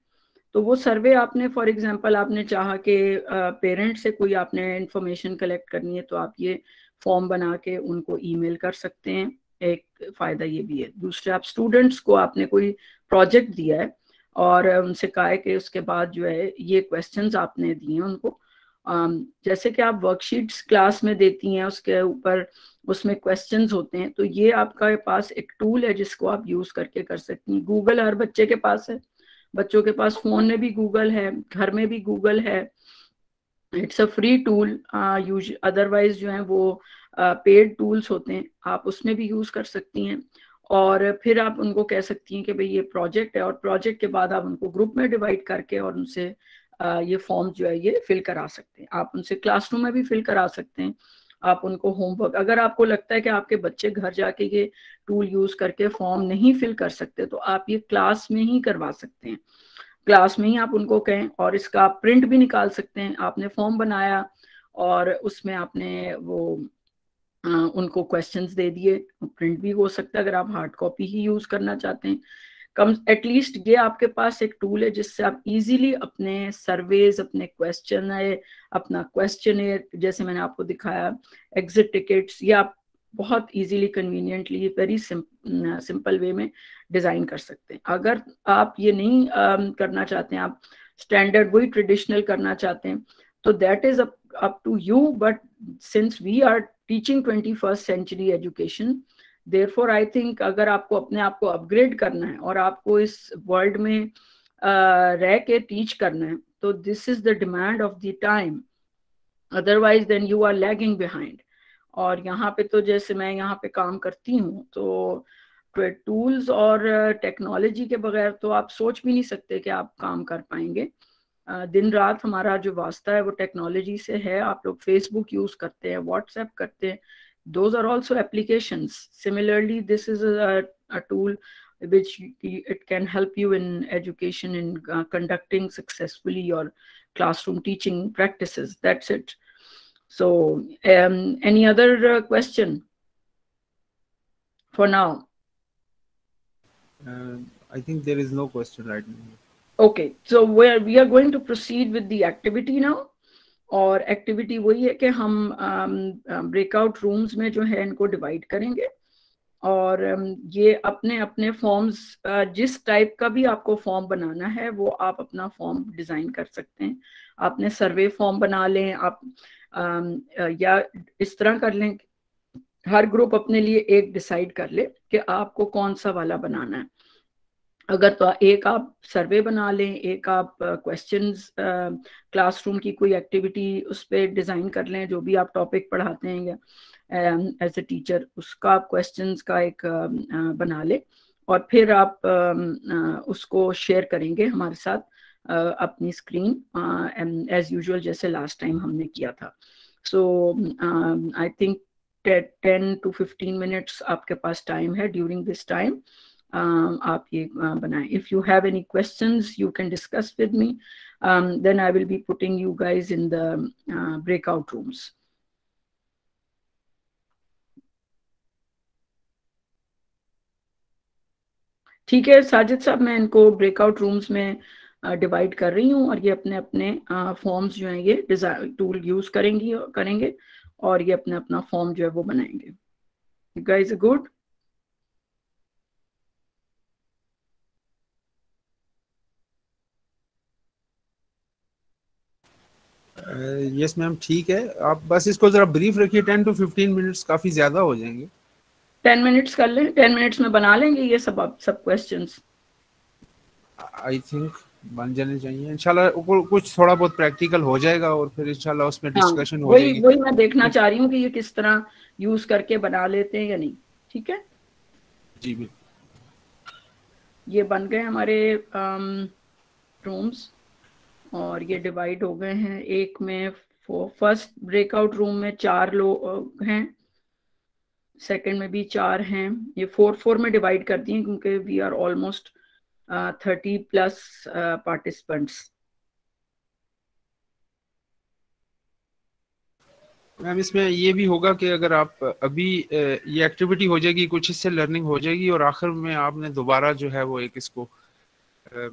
तो वो सर्वे आपने, फॉर एग्जांपल, आपने चाहा कि पेरेंट से कोई आपने इंफॉर्मेशन कलेक्ट करनी है तो आप ये फॉर्म बना के उनको ईमेल कर सकते हैं, एक फ़ायदा ये भी है। दूसरे, आप स्टूडेंट्स को आपने कोई प्रोजेक्ट दिया है और उनसे कहा है कि उसके बाद जो है ये क्वेश्चंस आपने दिए हैं उनको, जैसे कि आप वर्कशीट्स क्लास में देती हैं, उसके ऊपर उसमें क्वेश्चंस होते हैं, तो ये आपका पास एक टूल है जिसको आप यूज़ करके कर सकती हैं। गूगल हर बच्चे के पास है, बच्चों के पास फोन में भी गूगल है, घर में भी गूगल है। It's a free tool. Otherwise जो है वो पेड टूल्स होते हैं, आप उसमें भी यूज कर सकती हैं। और फिर आप उनको कह सकती हैं कि भाई ये प्रोजेक्ट है, और प्रोजेक्ट के बाद आप उनको ग्रुप में डिवाइड करके और उनसे ये फॉर्म जो है ये फिल करा सकते हैं। आप उनसे क्लासरूम में भी फिल करा सकते हैं। आप उनको होमवर्क, अगर आपको लगता है कि आपके बच्चे घर जाके ये टूल यूज करके फॉर्म नहीं फिल कर सकते, तो आप ये क्लास में ही करवा सकते हैं। क्लास में ही आप उनको कहें, और इसका प्रिंट भी निकाल सकते हैं। आपने फॉर्म बनाया और उसमें आपने वो उनको क्वेश्चंस दे दिए, प्रिंट भी हो सकता है अगर आप हार्ड कॉपी ही यूज करना चाहते हैं। कम एटलीस्ट ये आपके पास एक टूल है जिससे आप इजीली अपने सर्वेज, अपने क्वेश्चन है, अपना क्वेश्चन, जैसे मैंने आपको दिखाया एग्जिट टिकट्स, ये आप बहुत easily, conveniently, very simple way में डिजाइन कर सकते हैं। अगर आप ये नहीं करना चाहते हैं, आप स्टैंडर्ड वही ट्रेडिशनल करना चाहते हैं, तो that is up to you. But since we are teaching 21st century education, therefore I think अगर आपको अपने आप को अपग्रेड करना है और आपको इस वर्ल्ड में रह के टीच करना है, तो this is the demand of the time, otherwise then you are lagging behind. और यहाँ पे तो जैसे मैं यहाँ पे काम करती हूँ, तो टूल्स और टेक्नोलॉजी के बगैर तो आप सोच भी नहीं सकते कि आप काम कर पाएंगे। दिन रात हमारा जो वास्ता है वो टेक्नोलॉजी से है। आप लोग फेसबुक यूज करते हैं, व्हाट्सएप करते हैं, those are also applications. Similarly, this is a tool which it can help you in education, in conducting successfully your classroom teaching practices. That's it. So any other question for now? I think there is no question right now. Okay, so we are going to proceed with the activity now. और activity वही है कि हम breakout rooms में जो है इनको divide करेंगे और ये अपने अपने फॉर्म्स, जिस टाइप का भी आपको फॉर्म बनाना है वो आप अपना फॉर्म डिज़ाइन कर सकते हैं। आपने सर्वे फॉर्म बना लें आप, या इस तरह कर लें, हर ग्रुप अपने लिए एक डिसाइड कर ले कि आपको कौन सा वाला बनाना है। अगर तो एक आप सर्वे बना लें, एक आप क्वेश्चंस, क्लासरूम की कोई एक्टिविटी उस पर डिज़ाइन कर लें, जो भी आप टॉपिक पढ़ाते हैं या एज ए टीचर उसका आप क्वेश्चंस का एक बना लें और फिर आप उसको शेयर करेंगे हमारे साथ अपनी स्क्रीन एज यूजुअल, जैसे लास्ट टाइम हमने किया था। So I think 10 to 15 minutes आपके पास टाइम है। ड्यूरिंग दिस टाइम आप ये बनाएं। If you have any questions you can discuss with me, then I will be putting you guys in the breakout rooms. ठीक है साजिद साहब, मैं इनको ब्रेकआउट रूम्स में डिवाइड कर रही हूँ और ये अपने अपने फॉर्म्स जो हैं ये डिजाइन टूल यूज करेंगे और ये अपना अपना फॉर्म जो है वो बनाएंगे। You guys are good? Yes ma'am, ठीक है। आप बस इसको जरा ब्रीफ रखिए, 10 to 15 मिनट्स काफी ज्यादा हो जाएंगे। 10 मिनट्स कर लें, 10 मिनट्स में बना लेंगे ये सब क्वेश्चंस। आई थिंक बन जाने चाहिए इंशाल्लाह। कुछ थोड़ा बहुत प्रैक्टिकल हो जाएगा और फिर इंशाल्लाह उसमें हाँ, डिस्कशन हो वही जाएगी। वही मैं देखना चाह रही हूँ कि ये किस तरह यूज करके बना लेते हैं या नहीं। ठीक है, जी बिल्कुल। ये बन गए हमारे रूम्स और ये डिवाइड हो गए हैं। एक में फर्स्ट ब्रेकआउट रूम में 4 लोग हैं, सेकंड में भी 4 हैं। ये 4 में डिवाइड कर दिए क्योंकि we are almost 30+ participants. Ma'am इसमें ये भी होगा कि अगर आप अभी ये एक्टिविटी हो जाएगी, कुछ इससे लर्निंग हो जाएगी और आखिर में आपने दोबारा जो है वो एक इसको कर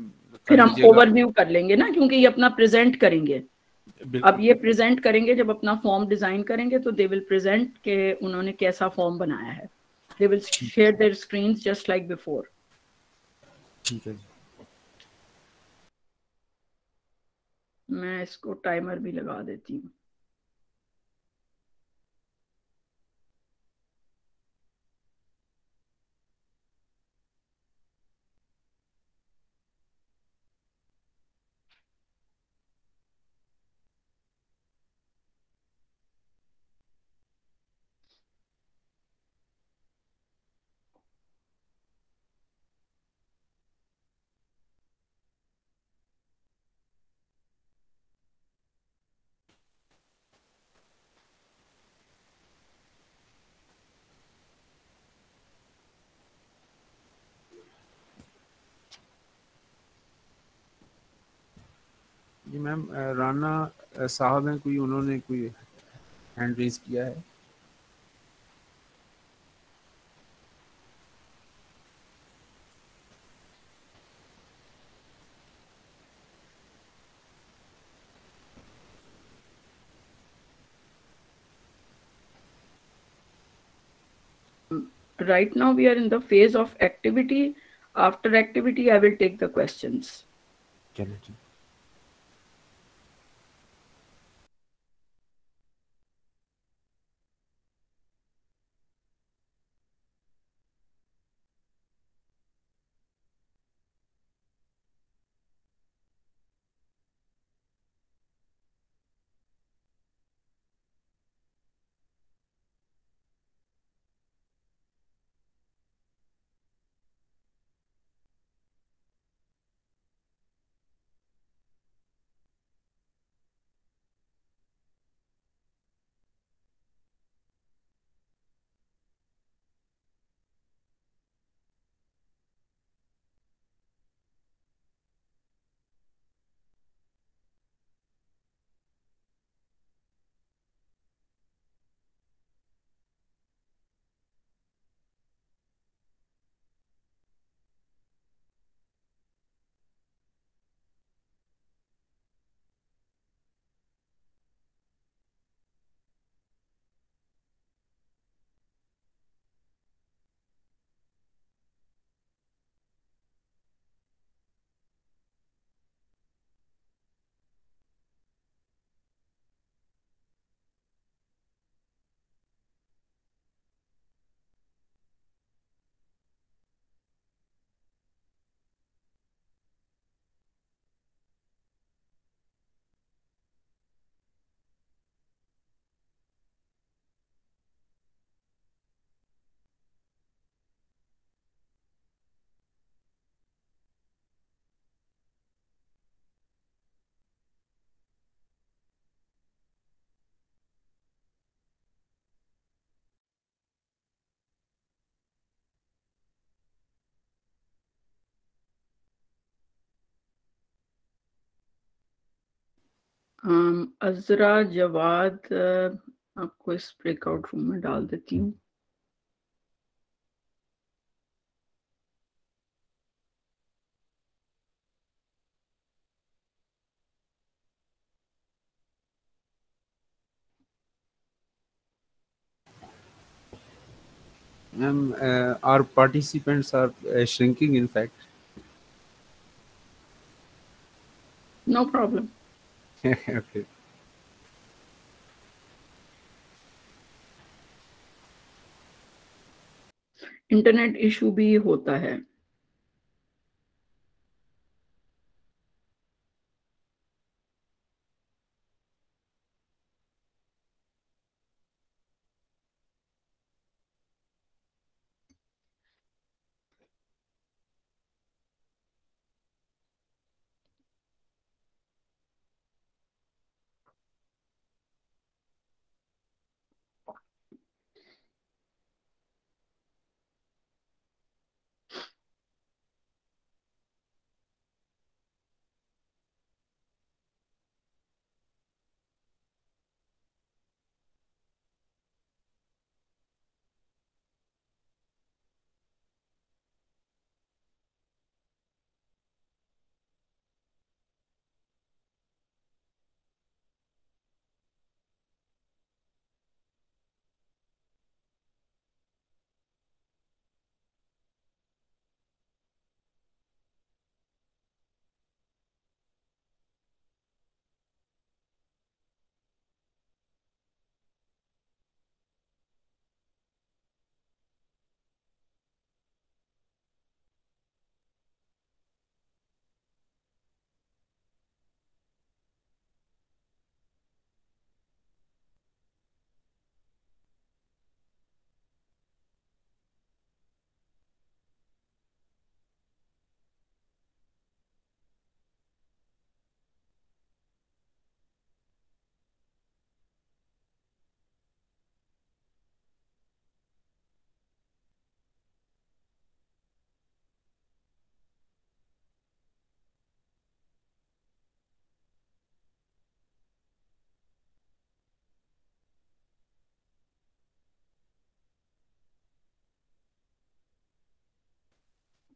फिर हम लीजिएगा। ओवरव्यू कर लेंगे ना, क्योंकि ये अपना प्रेजेंट करेंगे। अब बिल्कुल ये प्रेजेंट करेंगे, जब अपना फॉर्म डिजाइन करेंगे तो दे विल प्रेजेंट के उन्होंने कैसा फॉर्म बनाया है। दे विल ठीक, share their screens just like before. ठीक है। मैं इसको टाइमर भी लगा देती हूँ। जी मैम, राना साहब हैं कोई, उन्होंने कोई हैंड रेज किया है। Right now we are in the phase of activity. After activity, I will take the questions. चलो ठीक। अज़रा जवाद आपको इस ब्रेकआउट रूम में डाल देती हूँ। Ma'am, our participants are shrinking, in fact. No problem. Okay. Internet issue भी होता है।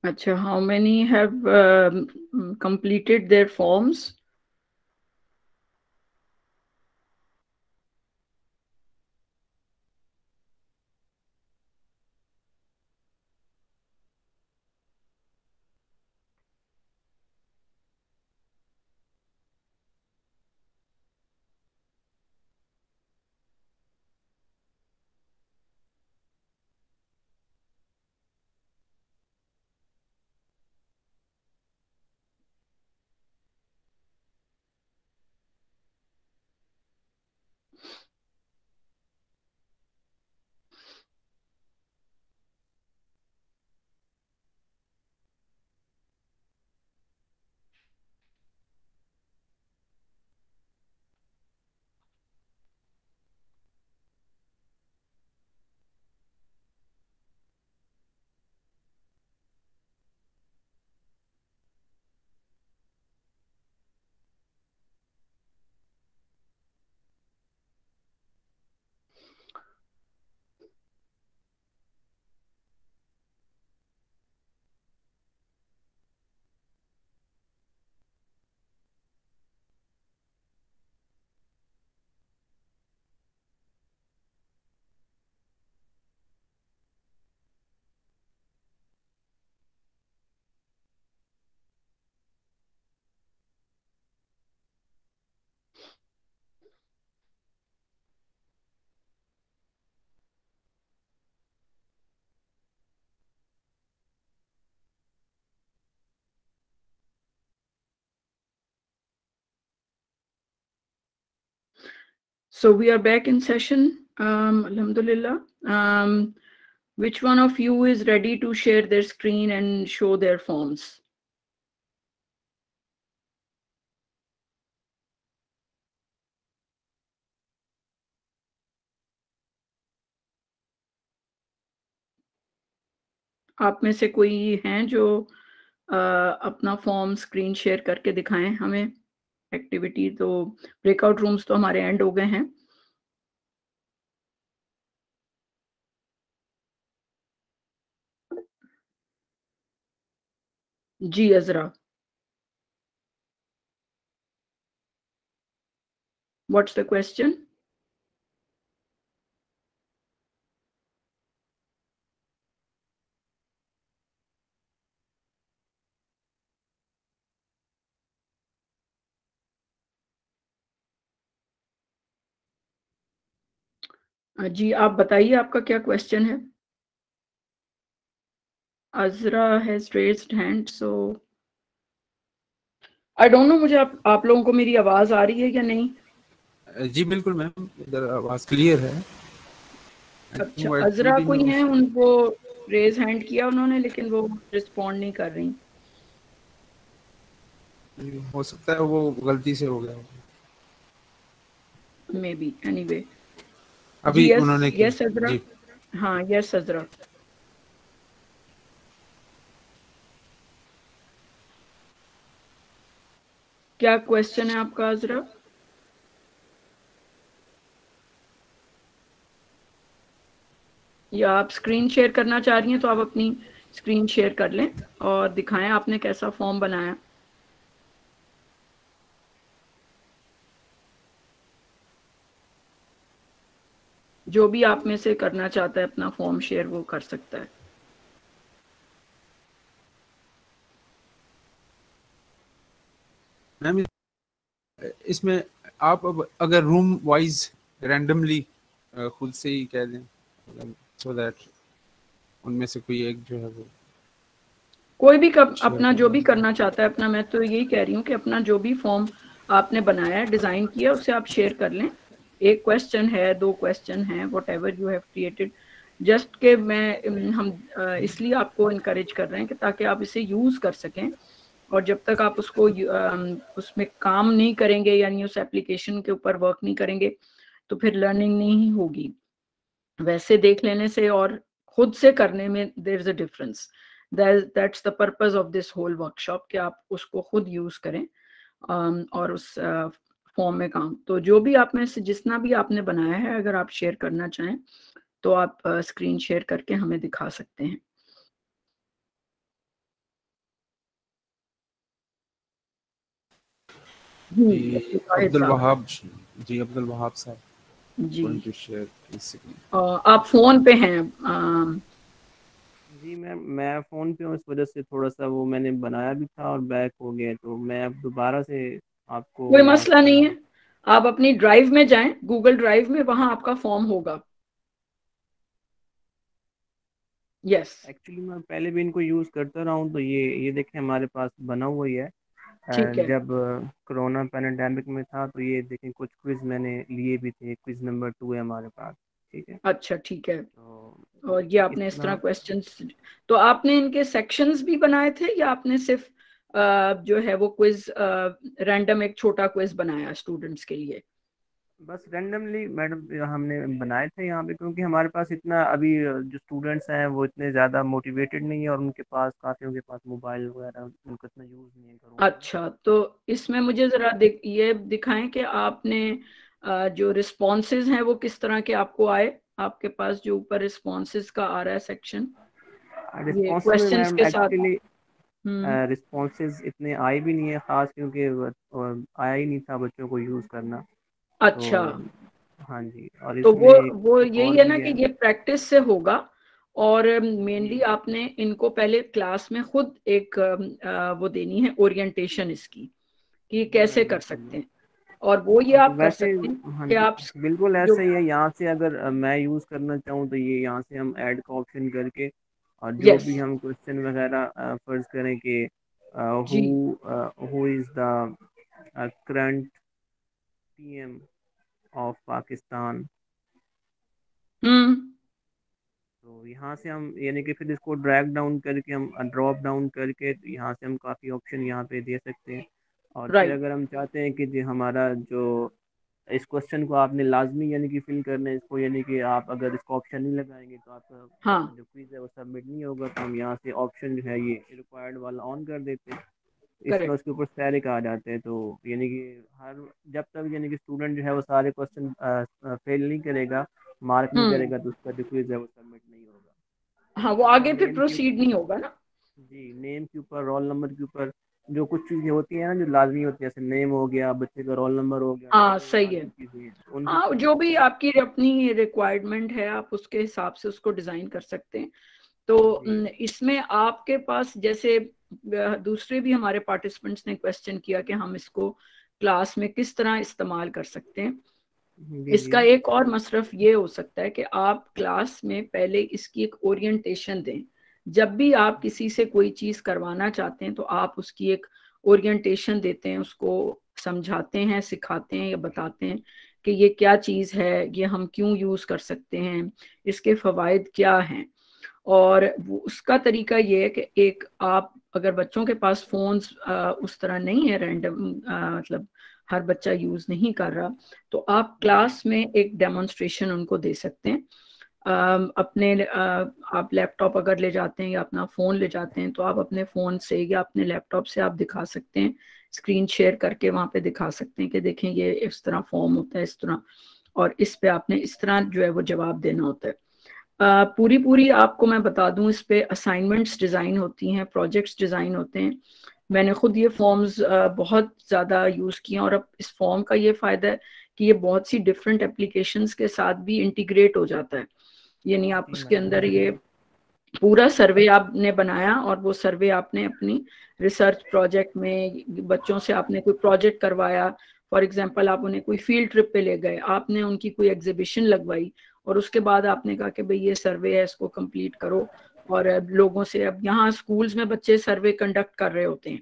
अच्छा, how many have completed their forms? So we are back in session, alhamdulillah. Which one of you is ready to share their screen and show their forms? आप में से कोई हैं जो अपना फॉर्म स्क्रीन शेयर करके दिखाएं हमें? एक्टिविटी, तो ब्रेकआउट रूम्स तो हमारे एंड हो गए हैं। जी अजरा, व्हाट्स द क्वेश्चन? जी आप बताइए आपका क्या क्वेश्चन है? Azra has raised hand, so I don't know, मुझे आप लोगों को मेरी आवाज आ रही है या नहीं? जी बिल्कुल मैम, इधर आवाज क्लियर है। अच्छा, अजरा कोई है, उनको रेज हैंड किया उन्होंने, लेकिन वो रिस्पॉन्ड नहीं कर रही। हो सकता है वो गलती से हो गया होगा। May be, anyway. अभी जी यस, उन्होंने यस किया अजरा। जी। हाँ यस अजरा, क्या क्वेश्चन है आपका अजरा? या आप स्क्रीन शेयर करना चाह रही हैं तो आप अपनी स्क्रीन शेयर कर लें और दिखाएं आपने कैसा फॉर्म बनाया। जो भी आप में से करना चाहता है अपना फॉर्म शेयर, वो कर सकता है। मैम इसमें आप अब अगर रूम वाइज रैंडमली खुद से ही कह दें, सो दैट उनमें से कोई एक जो है वो कोई भी शेयर अपना कर जो भी दें। करना चाहता है अपना, मैं तो यही कह रही हूँ कि अपना जो भी फॉर्म आपने बनाया है, डिजाइन किया, उसे आप शेयर कर लें। एक क्वेश्चन है, 2 क्वेश्चन है, what ever you have created, just के हम इसलिए आपको इनकरेज कर रहे हैं कि ताकि आप इसे यूज कर सकें। और जब तक आप उसको उसमें काम नहीं करेंगे, यानी उस एप्लीकेशन के ऊपर वर्क नहीं करेंगे, तो फिर लर्निंग नहीं होगी। वैसे देख लेने से और खुद से करने में there is a difference. That's the purpose of this whole workshop, कि आप उसको खुद यूज करें और उस फॉर्म में काम। तो जो भी आप में से जितना भी आपने बनाया है, अगर आप शेयर करना चाहें तो आप स्क्रीन शेयर करके हमें दिखा सकते हैं। जी वाहिद अब्दुल साहब। वहाब, जी अब्दुल वहाब साहब जी going to share his screen. आप फोन पे हैं? जी मैं फ़ोन पे हूँ, इस वजह से थोड़ा सा वो मैंने बनाया भी था और बैक हो गया, तो मैं अब दोबारा से आपको कोई याद मसला नहीं करवा। है, आप अपनी ड्राइव में जाएं, गूगल ड्राइव में, वहां आपका फॉर्म होगा। यस। एक्चुअली मैं पहले भी इनको यूज़ करता रहा हूँ, तो ये देखें हमारे पास बना हुआ ही है। ठीक है। जब कोरोना पैंडेमिक में था तो ये देखें कुछ क्विज मैंने लिए भी थे, क्विज नंबर 2 है हमारे पास। ठीक है, अच्छा ठीक है। तो और ये इस आपने इस तरह तरह। क्वेश्चंस, तो आपने इनके सेक्शंस भी बनाए थे या आपने सिर्फ जो है वो क्विज, रैंडम एक छोटा क्विज बनाया स्टूडेंट्स के लिए? बस रैंडमली मैडम हमने बनाए थे यहाँ पे, क्योंकि हमारे पास इतना अभी जो स्टूडेंट्स हैं वो इतने ज़्यादा मोटिवेटेड नहीं है, और उनके पास काफ़ियों के पास मोबाइल वगैरह उनका इतना यूज़ नहीं है घरों में। अच्छा, तो इसमें मुझे जरा ये दिखाएं कि आपने जो रिस्पॉन्सेज हैं वो किस तरह के आपको आए। आपके पास जो ऊपर रिस्पॉन्सेज का आ रहा है सेक्शन, ये रिस्पॉन्सेज में क्वेश्चंस मैम के साथ। एक्चुअली हम्म। रिस्पॉन्सेज इतने आए भी नहीं है ख़ास, क्योंकि आया ही नहीं था बच्चों को यूज़ करना। तो अच्छा, हाँ जी, और तो इसमें वो एक यही और है ना भी कि है। ये प्रैक्टिस से होगा। और जी मेनली आपने इनको पहले क्लास में खुद एक वो देनी है ओरिएंटेशन इसकी, कि ये जी कैसे मैम कर बिल्कुल। सकते हैं। और वो ये हाँ तो आप कर वैसे, सकते हैं हाँ कि जी, आप बिल्कुल जो, ऐसा ही है। यहाँ से अगर मैं यूज़ करना चाहूँ तो ये यहाँ से हम ऐड का ऑप्शन करके, और जो यस भी हम क्वेश्चन वगैरह फर्ज करें कि हु जी। Who is the current PM of Pakistan, hmm. तो यहाँ से हम यानी कि फिर इसको ड्रैग डाउन करके हम ड्रॉप डाउन करके, तो यहाँ से हम काफ़ी ऑप्शन यहाँ पे दे सकते हैं। और फिर राइट। अगर हम चाहते हैं कि जो हमारा जो इस क्वेश्चन को आपने लाजमी यानी कि फिल करना है इसको, यानी कि आप अगर इसको ऑप्शन नहीं लगाएंगे तो आपका हाँ जो क्विज है वो सबमिट नहीं होगा, तो हम यहाँ से ऑप्शन जो है ये रिक्वायर्ड वाला ऑन कर देते हैं। इसमें करेक्ट। उसके ऊपर सारे आ जाते हैं। तो यानी कि हर जब तक यानी कि स्टूडेंट जो है वो सारे क्वेश्चन फेल नहीं करेगा, मार्क नहीं करेगा, तो उसका जो क्विज है वो सबमिट नहीं होगा। हाँ, और वो अगर आगे फिर नेम के प्रोसीड नहीं होगा ना। जी नेम के ऊपर, रोल नंबर के ऊपर जो कुछ चीजें होती हैं ना जो लाजमी होती है, जैसे नेम हो गया, बच्चे का रोल नंबर हो गया, तो हाँ, वो सही है। वाली चीजें हैं, उनके हाँ, ऊपर जो भी आपको आपकी अपनी रिक्वायरमेंट है आप उसके हिसाब से उसको डिजाइन कर सकते हैं। तो जी इसमें आपके पास जैसे दूसरे भी हमारे पार्टिसिपेंट्स ने क्वेश्चन किया कि हम इसको क्लास में किस तरह इस्तेमाल कर सकते हैं। जी जी इसका एक और मसरफ ये हो सकता है कि आप क्लास में पहले इसकी एक ओरिएंटेशन दें। जब भी आप किसी से कोई चीज करवाना चाहते हैं तो आप उसकी एक ओरिएंटेशन देते हैं, उसको समझाते हैं, सिखाते हैं या बताते हैं कि ये क्या चीज है, ये हम क्यों यूज कर सकते हैं, इसके फवायद क्या हैं। और उसका तरीका ये है कि एक आप अगर बच्चों के पास फोन्स उस तरह नहीं है, रैंडम मतलब हर बच्चा यूज नहीं कर रहा, तो आप क्लास में एक डेमोन्स्ट्रेशन उनको दे सकते हैं। आप लैपटॉप अगर ले जाते हैं या अपना फ़ोन ले जाते हैं तो आप अपने फ़ोन से या अपने लैपटॉप से आप दिखा सकते हैं, स्क्रीन शेयर करके वहाँ पे दिखा सकते हैं कि देखें ये इस तरह फॉर्म होता है, इस तरह, और इस पे आपने इस तरह जो है वो जवाब देना होता है। पूरी पूरी आपको मैं बता दूं, इस पे असाइनमेंट्स डिज़ाइन होती हैं, प्रोजेक्ट्स डिज़ाइन होते हैं। मैंने खुद ये फॉर्म्स बहुत ज़्यादा यूज़ किए और अब इस फॉर्म का ये फ़ायदा है कि ये बहुत सी डिफरेंट एप्लीकेशंस के साथ भी इंटीग्रेट हो जाता है। यानी आप जी उसके मैडम। अंदर ये पूरा सर्वे आपने बनाया और वो सर्वे आपने अपनी रिसर्च प्रोजेक्ट में, बच्चों से आपने कोई प्रोजेक्ट करवाया, फॉर एग्जांपल आप उन्हें कोई फील्ड ट्रिप पे ले गए, आपने उनकी कोई एग्जीबिशन लगवाई और उसके बाद आपने कहा कि भाई ये सर्वे है, इसको कंप्लीट करो। और लोगों से, अब यहाँ स्कूल्स में बच्चे सर्वे कंडक्ट कर रहे होते हैं,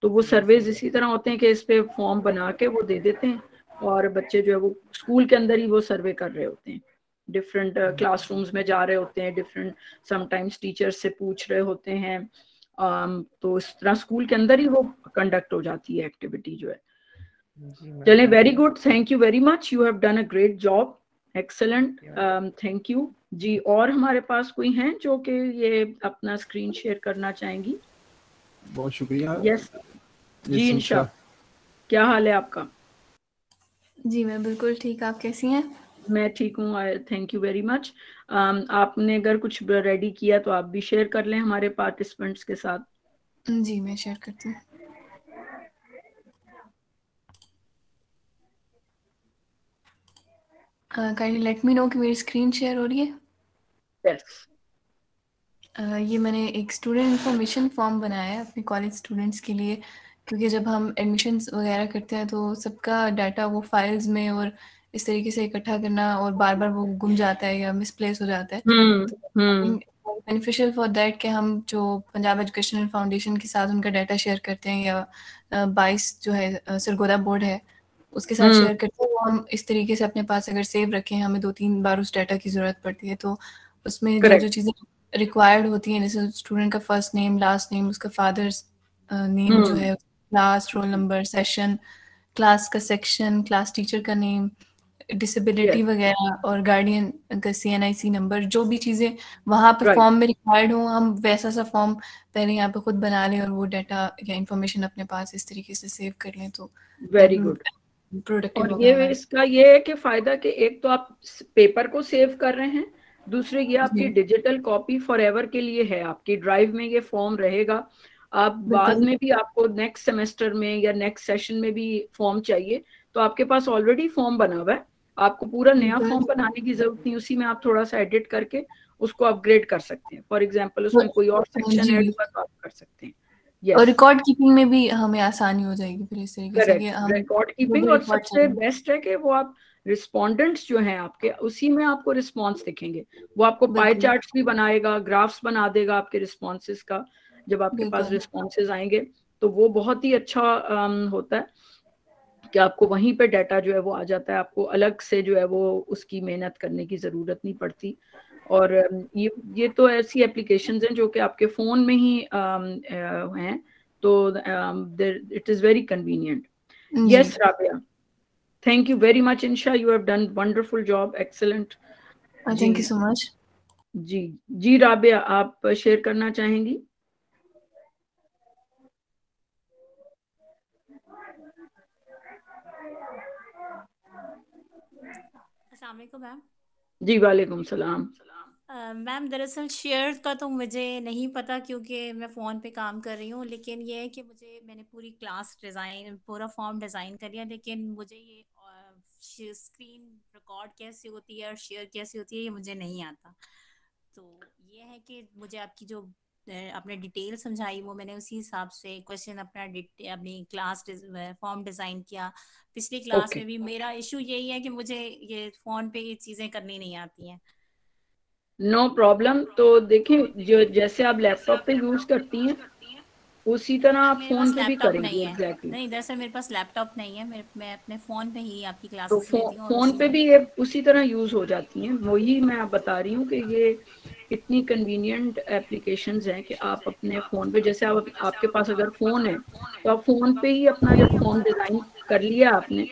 तो वो जी सर्वेज जी इसी तरह होते हैं कि इस पे फॉर्म बना के वो दे देते हैं और बच्चे जो है वो स्कूल के अंदर ही वो सर्वे कर रहे होते हैं, डिफरेंट क्लासरूम्स में जा रहे होते हैं, डिफरेंट समटाइम्स टीचर्स से पूछ रहे होते हैं। तो इस तरह स्कूल के अंदर ही वो कंडक्ट हो जाती है एक्टिविटी जो है। जी चले, madam. Very good, thank you very much, you have done a great job, excellent, thank you जी। और हमारे पास कोई हैं जो कि ये अपना स्क्रीन शेयर करना चाहेंगी? बहुत शुक्रिया। यस जी, इंशा, क्या हाल है आपका? जी मैं बिल्कुल ठीक, आप कैसी हैं? मैं ठीक हूँ, थैंक यू वेरी मच। आपने अगर कुछ रेडी किया तो आप भी शेयर कर लें हमारे पार्टिसिपेंट्स के साथ। जी मैं शेयर करती हूँ। काइंडली लेट मी नो कि मेरी स्क्रीन शेयर हो रही है। यस। ये मैंने एक स्टूडेंट इंफॉर्मेशन फॉर्म बनाया है अपने कॉलेज स्टूडेंट्स के लिए, क्योंकि जब हम एडमिशन्स वगैरह करते हैं तो सबका डाटा वो फाइल्स में और इस तरीके से इकट्ठा करना और बार बार वो गुम जाता है या मिसप्लेस हो जाता है। तो बेनिफिशियल फॉर दैट कि हम जो पंजाब एजुकेशनल फाउंडेशन के साथ उनका डाटा शेयर करते हैं या 22 जो है सरगोदा बोर्ड है उसके साथ शेयर करते हैं, वो हम इस तरीके से अपने पास अगर सेव रखें, हमें 2-3 बार उस डाटा की ज़रूरत पड़ती है, तो उसमें जो जो चीज़ें रिक्वायर्ड होती हैं, जैसे स्टूडेंट का फर्स्ट नेम, लास्ट नेम, उसका फादर्स नेम जो है, class, roll number, session, class का सेक्शन, क्लास टीचर का नेम, डिसेबिलिटी वगैरह और गार्डियन का CNIC नंबर, जो भी चीज़ें वहाँ पे फॉर्म में रिक्वायर्ड हो, हम वैसा सा फॉर्म पहले यहाँ पे खुद बना लें और वो डाटा या इंफॉर्मेशन अपने पास इस तरीके से सेव कर लें, तो वेरी गुड। प्रोडक्टिव और होगा ये हमारा। इसका ये है कि फायदा कि एक तो आप पेपर को सेव कर रहे हैं, दूसरे ये आपकी जी डिजिटल कॉपी फॉरएवर के लिए है, आपकी ड्राइव में ये फॉर्म रहेगा। आप बाद बिल्कुल में भी आपको नेक्स्ट सेमेस्टर में या नेक्स्ट सेशन में भी फॉर्म चाहिए तो आपके पास ऑलरेडी फॉर्म बना हुआ है, आपको पूरा नया बिल्कुल फॉर्म बनाने की जरूरत नहीं, उसी में आप थोड़ा सा एडिट करके उसको अपग्रेड कर सकते हैं। फॉर एग्जाम्पल उसमें कोई और सेक्शन ऐड जी, हुआ तो आप कर सकते हैं। और यस, रिकॉर्ड कीपिंग में भी हमें आसानी हो जाएगी फिर इस तरीके से कि करेक्ट, हम रिकॉर्ड जो कीपिंग। भी और रिकॉर्ड सबसे करें। बेस्ट है कि वो आप रिस्पोंडेंट्स जो हैं आपके, उसी में आपको रिस्पॉन्स दिखेंगे, वो आपको पाई बिल्कुल चार्ट्स भी बनाएगा, ग्राफ्स बना देगा आपके रिस्पॉन्सेज का। जब आपके पास बिल्कुल रिस्पॉन्सेज आएंगे तो वो बहुत ही अच्छा होता है कि आपको वहीं पे डाटा जो है वो आ जाता है, आपको अलग से जो है वो उसकी मेहनत करने की जरूरत नहीं पड़ती। और ये तो ऐसी एप्लीकेशंस हैं जो कि आपके फोन में ही हैं, तो इट इज वेरी कन्वीनियंट। जी। Yes Rabia, thank you very much Insha, you have done wonderful job, excellent जी। Thank you so much. जी जी राबिया, आप शेयर करना चाहेंगी? अस्सलाम वालेकुम मैम। जी वालेकुम सलाम। मैम दरअसल शेयर का तो मुझे नहीं पता क्योंकि मैं फ़ोन पे काम कर रही हूँ, लेकिन ये है कि मैंने पूरी क्लास डिज़ाइन पूरा फॉर्म डिज़ाइन कर लिया, लेकिन मुझे ये स्क्रीन रिकॉर्ड कैसे होती है और शेयर कैसे होती है ये मुझे नहीं आता। तो ये है कि मुझे आपकी जो आपने डिटेल समझाई वो मैंने उसी हिसाब से क्वेश्चन अपनी क्लास फॉर्म डिज़ाइन किया। पिछली क्लास ओके, में भी मेरा इशू यही है कि मुझे ये फ़ोन पे ये चीज़ें करनी नहीं आती हैं। No problem. तो देखिए, जो जैसे आप लैपटॉप पे यूज करती हैं उसी तरह नहीं, आप मेरे फोन पास पे भी लैपटॉप करेंगे नहीं है। एग्जैक्टली। नहीं, दरअसल मेरे पास लैपटॉप नहीं है। मैं अपने फ़ोन पे ही आपकी तो क्लासेस लेती हूँ और फोन उसी पे में। भी ये उसी तरह यूज हो जाती हैं। वही मैं आप बता रही हूँ कि ये इतनी कन्वीनियंट एप्लीकेशंस हैं कि आप अपने फोन पे, जैसे आप आपके पास अगर फोन है तो आप फोन पे ही अपना जब फॉर्म डिजाइन कर लिया आपने,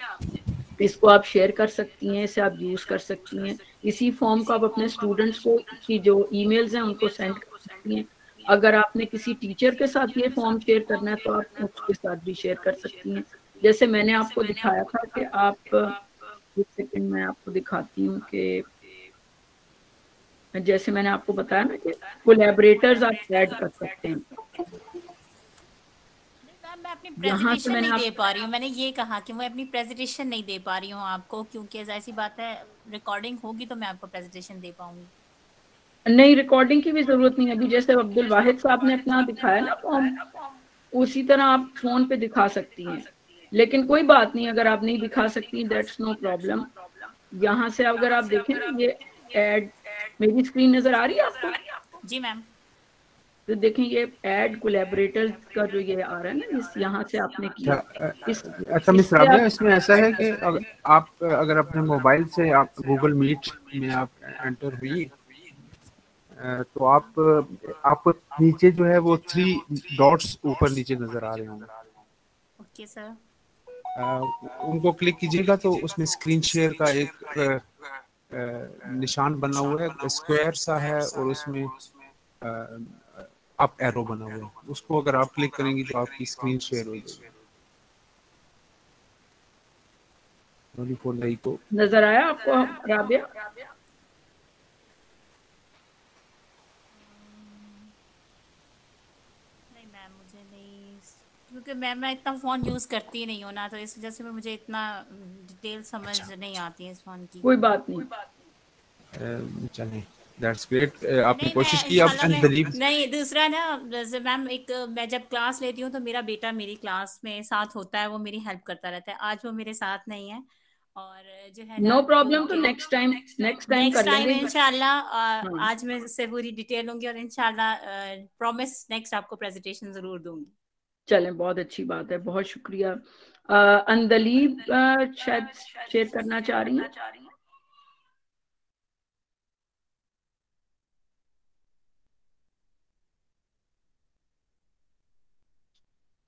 इसको आप शेयर कर सकती हैं, इसे आप यूज कर सकती हैं। इसी फॉर्म को आप अपने स्टूडेंट्स को की जो ईमेल्स हैं उनको सेंड कर सकती हैं। अगर आपने किसी टीचर के साथ ये फॉर्म शेयर करना है तो आप उसके साथ भी शेयर कर सकती हैं। जैसे मैंने आपको दिखाया था कि आप, एक सेकंड मैं आपको दिखाती हूँ कि जैसे मैंने आपको बताया ना कि कोलैबोरेटर्स आप ऐड कर सकते हैं। मैम मैं अपनी यहाँ से प्रेजेंटेशन मैंने नहीं आप दे पा रही हूँ। मैंने ये कहा कि मैं अपनी प्रेजेंटेशन नहीं दे पा रही हूँ आपको, क्योंकि ऐसी बात है, रिकॉर्डिंग होगी तो मैं आपको प्रेजेंटेशन दे पाऊंगी। नहीं, रिकॉर्डिंग की भी जरूरत नहीं है। अभी जैसे अब्दुल वाहिद साहब ने अपना दिखाया ना फॉर्म, उसी तरह आप फोन पे दिखा सकती हैं। लेकिन कोई बात नहीं, अगर आप नहीं दिखा सकती दैट्स नो प्रॉब्लम। यहाँ से अगर आप देखें ना, ये एड, मेरी स्क्रीन नजर आ रही है आपको? जी मैम। तो देखें ये ऐड कोलैबोरेटर्स का जो ये आ रहा है ना, इस यहाँ से आपने किया, इस अच्छा मिस इससे राबिया, आप इसमें ऐसा है कि आप अगर अपने मोबाइल से आप गूगल मीट में आप एंटर हुई तो आप नीचे जो है वो 3 डॉट्स ऊपर नीचे नजर आ रहे होंगे। Okay sir. उनको क्लिक कीजिएगा तो उसमें स्क्रीन शेयर का एक निशान बना हुआ है, स्क्वायर सा है, और उसमें अप एरो बना हुआ है। उसको अगर आप क्लिक करेंगी तो आपकी स्क्रीन शेयर हो जाएगी। को नजर आया आपको राबिया? नहीं मैम, मुझे नहीं, क्योंकि मैं इतना फ़ोन यूज़ करती नहीं हूँ ना, तो इस वजह से मुझे इतना डिटेल समझ नहीं आती है इस फ़ोन की। कोई बात नहीं। चलें, दैट्स ग्रेट। आपने नहीं, कोशिश मैं की अब इंशाल्लाह अनबिलीव। नहीं, दूसरा ना, जैसे मैम मैं जब क्लास लेती हूँ तो मेरा बेटा मेरी क्लास में साथ होता है, वो मेरी हेल्प करता रहता है। आज वो मेरे साथ नहीं है, और जो है ना, नो प्रॉब्लम। तो क्योंकि नेक्स्ट टाइम नेक्स्ट कर टाइम लेंगे। इंशाल्लाह हाँ, आज मैं इससे पूरी डिटेल लूंगी और इंशाल्लाह प्रॉमिस नेक्स्ट आपको प्रेजेंटेशन जरूर दूंगी। चलें, बहुत अच्छी बात है, बहुत शुक्रिया। अंदलीब शायद शेयर करना चाह रही हैं।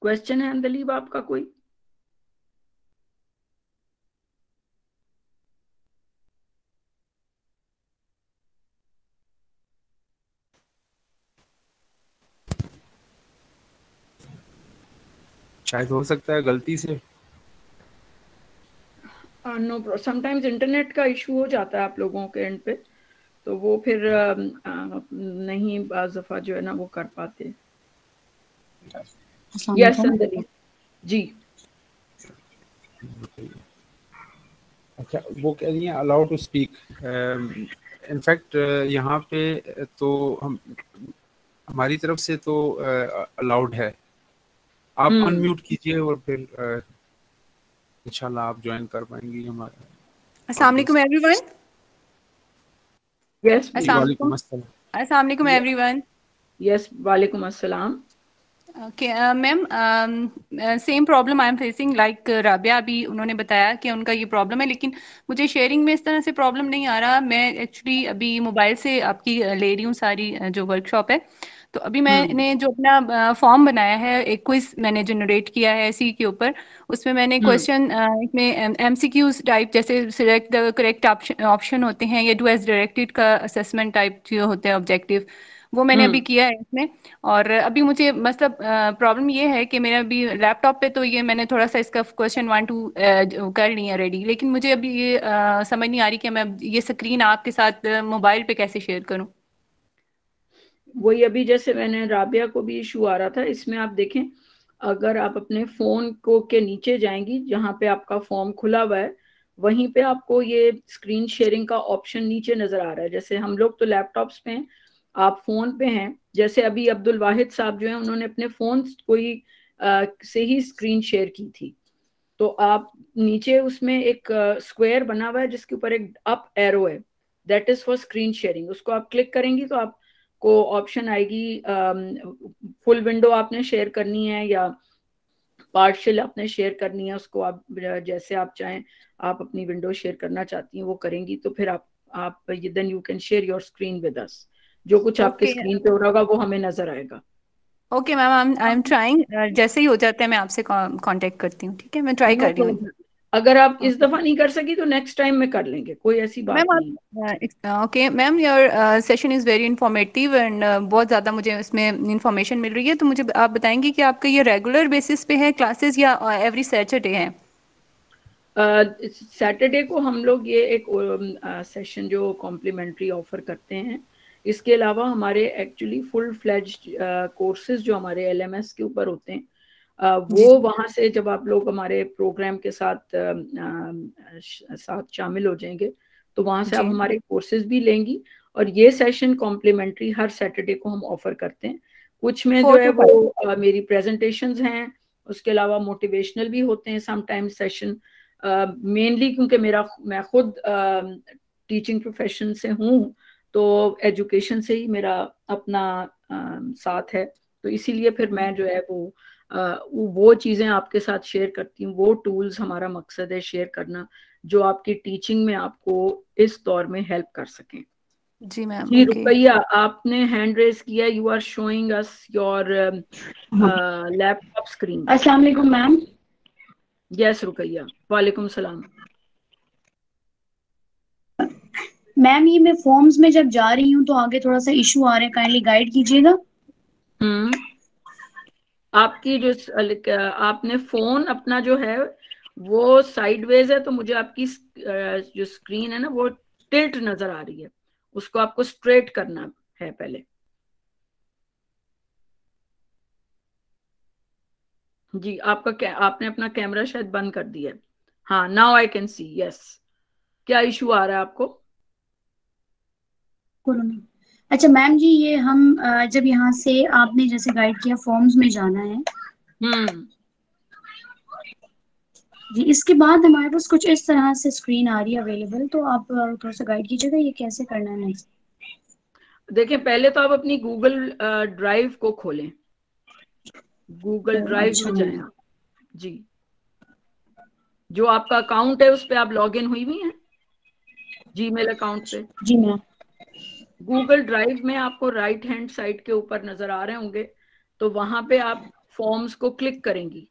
क्वेश्चन है अंदलीब आपका कोई? शायद हो सकता है गलती से। नो, समटाइम्स इंटरनेट का इशू हो जाता है आप लोगों के एंड पे, तो वो फिर नहीं, बाज़ दफा जो है ना वो कर पाते। यस अंदलीब जी। अच्छा, वो कह रही हैं अलाउड टू स्पीक। इनफैक्ट यहाँ पे तो हमारी तरफ से तो अलाउड है। आप अनम्यूट कीजिए और फिर इंशाल्लाह आप ज्वाइन कर पाएंगी हमारे। अस्सलाम वालेकुम एवरीवन। यस वालेकुम अस्सलाम। अस्सलाम वालेकुम एवरीवन। यस वालेकुम अस्सलाम। Okay ma'am, same problem I am facing like Rabia. अभी उन्होंने बताया कि उनका ये प्रॉब्लम है, लेकिन मुझे शेयरिंग में इस तरह से प्रॉब्लम नहीं आ रहा। मैं एक्चुअली अभी मोबाइल से आपकी ले रही हूँ सारी जो वर्कशॉप है। तो अभी मैंने जो अपना फॉर्म बनाया है, एक क्विज मैंने जनरेट किया है इसी के ऊपर। उसमें मैंने क्वेश्चन इसमें एमसीक्यूज टाइप, जैसे सिलेक्ट द करेक्ट ऑप्शन होते हैं, या डू एज डायरेक्टेड का असेसमेंट टाइप जो होते हैं ऑब्जेक्टिव, वो मैंने अभी किया है इसमें। और अभी मुझे मतलब प्रॉब्लम ये है कि मेरा अभी लैपटॉप पे तो ये मैंने थोड़ा सा इसका क्वेश्चन 1 2 कर लिया रेडी, लेकिन मुझे अभी ये समझ नहीं आ रही कि मैं ये स्क्रीन आपके साथ मोबाइल पे कैसे शेयर करूं। वही अभी जैसे मैंने राबिया को भी इशू आ रहा था, इसमें आप देखें अगर आप अपने फोन को के नीचे जाएंगी जहां पे आपका फॉर्म खुला हुआ है, वहीं पे आपको ये स्क्रीन शेयरिंग का ऑप्शन नीचे नजर आ रहा है। जैसे हम लोग तो लैपटॉप्स पे हैं, आप फोन पे हैं। जैसे अभी अब्दुल वाहिद साहब जो हैं उन्होंने अपने फोन कोई से ही स्क्रीन शेयर की थी, तो आप नीचे उसमें एक स्क्वायर बना हुआ है जिसके ऊपर एक अप एरो है, that is for screen sharing. उसको आप क्लिक करेंगी तो आपको ऑप्शन आएगी, फुल विंडो आपने शेयर करनी है या पार्शियल आपने शेयर करनी है। उसको आप जैसे आप चाहें आप अपनी विंडो शेयर करना चाहती हैं वो करेंगी, तो फिर आप then you can share your screen with us. जो कुछ आपके स्क्रीन पे हो रहा होगा वो हमें नजर आएगा। Okay ma'am, I am trying. जैसे ही हो जाता है मैं आपसे कांटेक्ट करती हूँ, ठीक है? मैं ट्राई कर रही हूँ। अगर आप इस दफा नहीं कर सकी तो नेक्स्ट टाइम में कर लेंगे, कोई ऐसी बात मैम नहीं। Okay ma'am, your session is very informative and बहुत ज़्यादा मुझे इसमें इंफॉर्मेशन मिल रही है। तो मुझे आप बताएंगे कि आपका ये रेगुलर बेसिस पे है क्लासेस या एवरी सैटरडे है? सैटरडे को हम लोग ये एक सेशन जो कॉम्प्लीमेंट्री ऑफर करते हैं। इसके अलावा हमारे एक्चुअली फुल फ्लेज्ड कोर्सेज जो हमारे एलएमएस के ऊपर होते हैं, वो वहाँ से जब आप लोग हमारे प्रोग्राम के साथ शामिल हो जाएंगे तो वहाँ से आप हमारे कोर्सेज भी लेंगी। और ये सेशन कॉम्प्लीमेंट्री हर सैटरडे को हम ऑफर करते हैं। कुछ में जो है वो मेरी प्रेजेंटेशंस हैं, उसके अलावा मोटिवेशनल भी होते हैं समटाइम्स सेशन। मेनली क्योंकि मैं खुद टीचिंग प्रोफेशन से हूँ, तो एजुकेशन से ही मेरा अपना साथ है, तो इसीलिए फिर मैं जो है वो चीज़ें आपके साथ शेयर करती हूँ। वो टूल्स हमारा मकसद है शेयर करना जो आपकी टीचिंग में आपको इस दौर में हेल्प कर सकें। जी मैम। जी रुकैया, आपने हैंड रेज किया, you are showing us your laptop screen. अस्सलाम वालेकुम मैम। यस रुकैया, वालेकुम सलाम। मैम ये मैं फॉर्म्स में जब जा रही हूँ तो आगे थोड़ा सा इशू आ रहा है, काइंडली गाइड कीजिएगा। आपकी जो आपने फोन अपना जो है वो साइडवेज है, तो मुझे आपकी जो स्क्रीन है ना वो टिल्ट नजर आ रही है, उसको आपको स्ट्रेट करना है पहले। जी आपने अपना कैमरा शायद बंद कर दिया है। हाँ, now I can see. Yes, क्या इशू आ रहा है आपको? अच्छा मैम जी, ये हम जब यहाँ से आपने जैसे गाइड किया फॉर्म्स में जाना है, जी इसके बाद हमारे पास कुछ इस तरह से स्क्रीन आ रही है अवेलेबल, तो आप थोड़ा सा गाइड कीजिएगा ये कैसे करना है नेक्स्ट। देखिए, पहले तो आप अपनी गूगल ड्राइव को खोलें, गूगल ड्राइव में जाएं आप। जी, जो आपका अकाउंट है उस पे आप लॉग इन हुई हुई हैं जीमेल अकाउंट पे? जी मैम। गूगल ड्राइव में आपको राइट हैंड साइड के ऊपर नजर आ रहे होंगे, तो वहां पे आप फॉर्म्स को क्लिक करेंगी।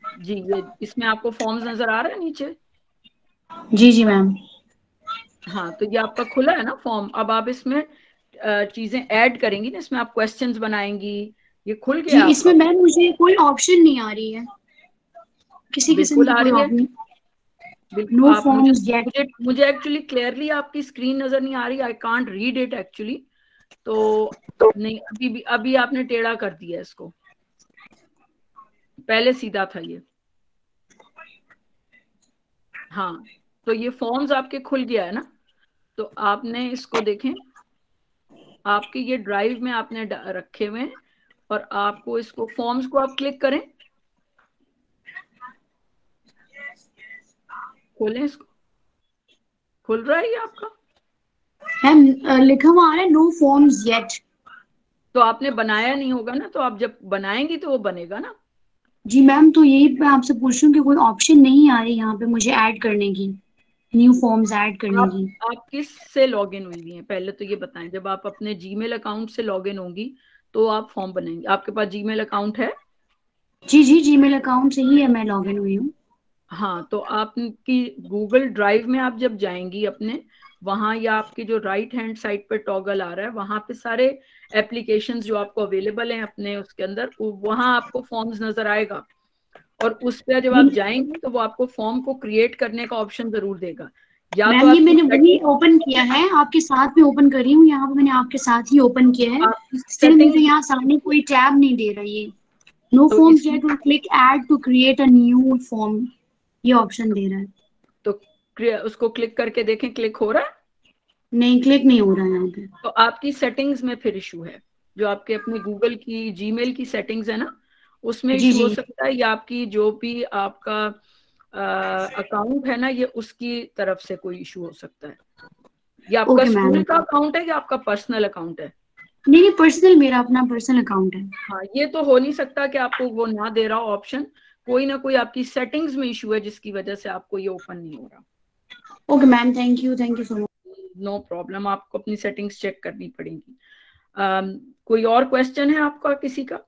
जी, ये इसमें आपको फॉर्म्स नजर आ रहे हैं नीचे? जी जी मैम। हाँ, तो ये आपका खुला है ना फॉर्म। अब आप इसमें चीजें ऐड करेंगी ना, इसमें आप क्वेश्चंस बनाएंगी। ये खुल गया जी, इसमें मैम मुझे कोई ऑप्शन नहीं आ रही है, किसी किस्म की कोई ऑप्शन। बिल्कुल आप मुझे एक्चुअली क्लियरली आपकी स्क्रीन नजर नहीं आ रही। I can't read it actually. तो नहीं, अभी आपने टेढ़ा कर दिया इसको, पहले सीधा था ये। हाँ, तो ये फॉर्म्स आपके खुल गया है ना, तो आपने इसको देखें, आपके ये ड्राइव में आपने रखे हुए हैं और आपको इसको फॉर्म्स को आप क्लिक करें, खोलें इसको। खुल रहा है ये आपका? मैम लिखा हुआ आ रहा है नो फॉर्म्स येट। तो आपने बनाया नहीं होगा ना, तो आप जब बनाएंगी तो वो बनेगा ना। जी मैम, तो यही मैं आपसे पूछ रही हूँ कि कोई ऑप्शन नहीं आ रही यहाँ पे मुझे ऐड करने की, न्यू फॉर्म्स ऐड करने की। आप किस से लॉग इन हुई हैं पहले तो ये बताएं। जब आप अपने जीमेल अकाउंट से लॉग इन होंगी तो आप फॉर्म बनाएंगे। आपके पास जीमेल अकाउंट है? जी जी, जीमेल अकाउंट से ही है मैं लॉग इन हुई हूँ। हाँ, तो आपकी गूगल ड्राइव में आप जब जाएंगी अपने, वहां या आपके जो राइट हैंड साइड पे टॉगल आ रहा है वहां पे सारे एप्लीकेशंस जो आपको अवेलेबल हैं अपने उसके अंदर, वहां आपको फॉर्म्स नजर आएगा। और उस पर जब आप जाएंगे तो वो आपको फॉर्म को क्रिएट करने का ऑप्शन जरूर देगा। या तो मैम ये मैंने आपकी वही ओपन किया है, आपके साथ में ओपन कर रही हूँ, यहाँ पे मैंने आपके साथ ही ओपन किया है। स्टिल मुझे सेटिंग यहाँ सामने कोई टैब नहीं दे रहा, ये नो तो forms yet, to click add to create a new form, ये ऑप्शन दे रहा है। तो उसको क्लिक करके देखें क्लिक हो रहा है? नहीं, क्लिक नहीं हो रहा है यहाँ पे। तो आपकी सेटिंग्स में फिर इशू है, जो आपके अपने गूगल की जीमेल की सेटिंग्स है ना, उसमें जी इशू हो जी। सकता है, या आपकी जो भी आपका अकाउंट है ना, ये उसकी तरफ से कोई इशू हो सकता है। ये आपका ओके स्कूल मैम। का अकाउंट है या आपका पर्सनल अकाउंट है? नहीं नहीं, पर्सनल, मेरा अपना पर्सनल अकाउंट है। हाँ, ये तो हो नहीं सकता कि आपको वो ना दे रहा हो ऑप्शन, कोई ना कोई आपकी सेटिंग्स में इशू है जिसकी वजह से आपको ये ओपन नहीं हो रहा। Okay ma'am, thank you so much. No problem, आपको अपनी सेटिंग्स चेक करनी पड़ेगी। कोई और क्वेश्चन है आपका किसी का?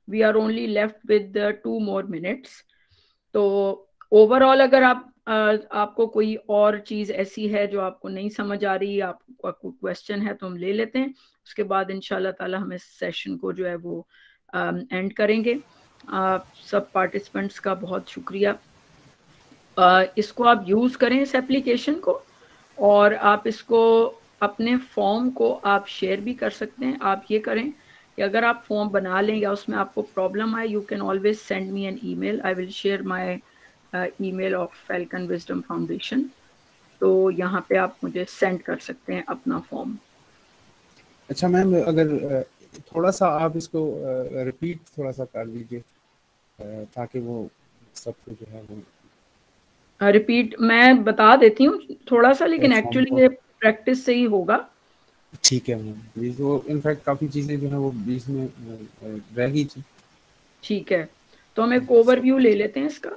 We are only left with 2 more minutes। तो ओवरऑल अगर आपको कोई और चीज ऐसी है जो आपको नहीं समझ आ रही, आपका कोई क्वेश्चन है तो हम ले लेते हैं, उसके बाद इंशाल्लाह ताला हम इस सेशन को जो है वो एंड करेंगे। सब पार्टिसिपेंट्स का बहुत शुक्रिया। इसको आप यूज करें इस एप्लीकेशन को, और आप इसको अपने फॉर्म को आप शेयर भी कर सकते हैं। आप ये करें कि अगर आप फॉर्म बना लें या उसमें आपको प्रॉब्लम आए, you can always send me an email, I will share my email of Falcon Wisdom Foundation. तो यहाँ पे आप मुझे सेंड कर सकते हैं अपना फॉर्म। अच्छा मैम, अगर थोड़ा सा आप इसको रिपीट थोड़ा सा कर दीजिए ताकि वो सबको जो है वो रिपीट मैं बता देती हूँ थोड़ा सा, लेकिन फॉर्म एक्चुअली को। ये प्रैक्टिस से ही होगा। ठीक है मैम प्लीज, वो इनफैक्ट काफ़ी चीज़ें जो है वो बीच में रह गई थी। ठीक है, तो हम एक ओवरव्यू ले लेते हैं इसका।